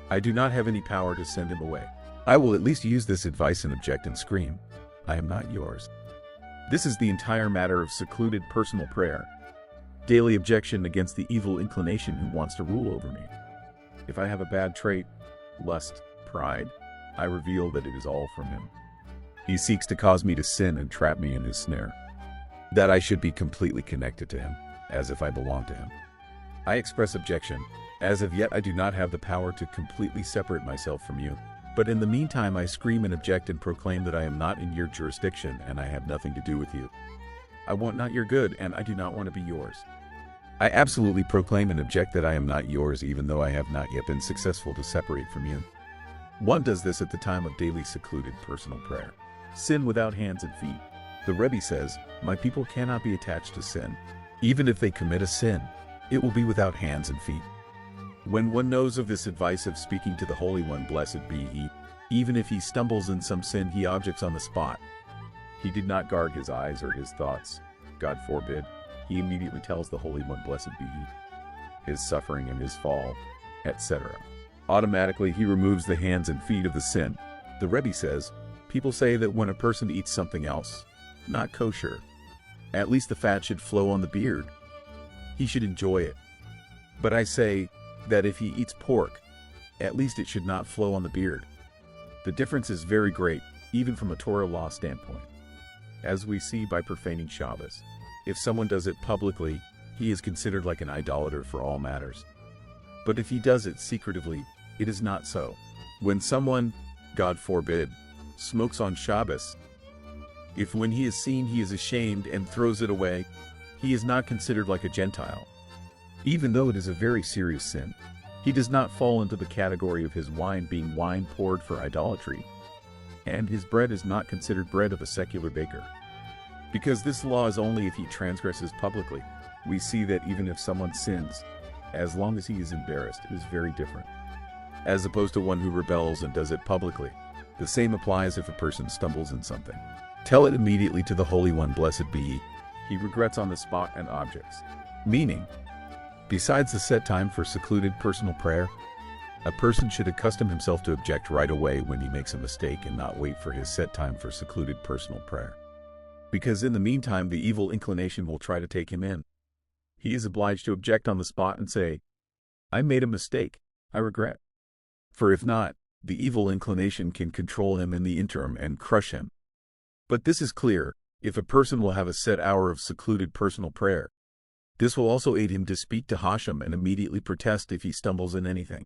I do not have any power to send him away. I will at least use this advice and object and scream, I am not yours. This is the entire matter of secluded personal prayer. Daily objection against the evil inclination who wants to rule over me. If I have a bad trait, lust, pride, I reveal that it is all from him. He seeks to cause me to sin and trap me in his snare. That I should be completely connected to him, as if I belong to him. I express objection. As of yet I do not have the power to completely separate myself from you. But in the meantime I scream and object and proclaim that I am not in your jurisdiction and I have nothing to do with you. I want not your good and I do not want to be yours. I absolutely proclaim and object that I am not yours even though I have not yet been successful to separate from you. One does this at the time of daily secluded personal prayer. Sin without hands and feet. The Rebbe says, my people cannot be attached to sin. Even if they commit a sin, it will be without hands and feet. When one knows of this advice of speaking to the Holy One, blessed be He, even if he stumbles in some sin, he objects on the spot. He did not guard his eyes or his thoughts. God forbid. He immediately tells the Holy One, blessed be He, his suffering and his fall, etc. Automatically he removes the hands and feet of the sin. The Rebbe says, people say that when a person eats something else, not kosher, at least the fat should flow on the beard. He should enjoy it. But I say that if he eats pork, at least it should not flow on the beard. The difference is very great, even from a Torah law standpoint. As we see by profaning Shabbos, if someone does it publicly, he is considered like an idolater for all matters. But if he does it secretively, it is not so. When someone, God forbid, smokes on Shabbos, if when he is seen he is ashamed and throws it away, he is not considered like a Gentile. Even though it is a very serious sin, he does not fall into the category of his wine being wine poured for idolatry, and his bread is not considered bread of a secular baker. Because this law is only if he transgresses publicly. We see that even if someone sins, as long as he is embarrassed, it is very different, as opposed to one who rebels and does it publicly. The same applies if a person stumbles in something. Tell it immediately to the Holy One, blessed be he. He regrets on the spot and objects. Meaning, besides the set time for secluded personal prayer, a person should accustom himself to object right away when he makes a mistake and not wait for his set time for secluded personal prayer. Because in the meantime the evil inclination will try to take him in. He is obliged to object on the spot and say, I made a mistake, I regret. For if not, the evil inclination can control him in the interim and crush him. But this is clear, if a person will have a set hour of secluded personal prayer, this will also aid him to speak to Hashem and immediately protest if he stumbles in anything.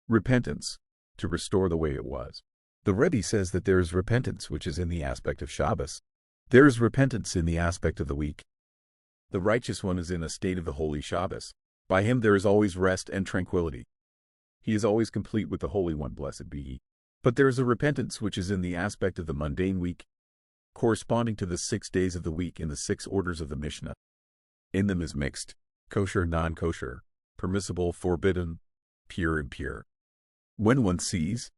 Repentance, to restore the way it was. The Rebbe says that there is repentance which is in the aspect of Shabbos. There is repentance in the aspect of the week. The righteous one is in a state of the holy Shabbos. By him there is always rest and tranquility. He is always complete with the Holy One, blessed be he. But there is a repentance which is in the aspect of the mundane week, corresponding to the 6 days of the week in the 6 orders of the Mishnah. In them is mixed, kosher, non-kosher, permissible, forbidden, pure, impure. When one sees,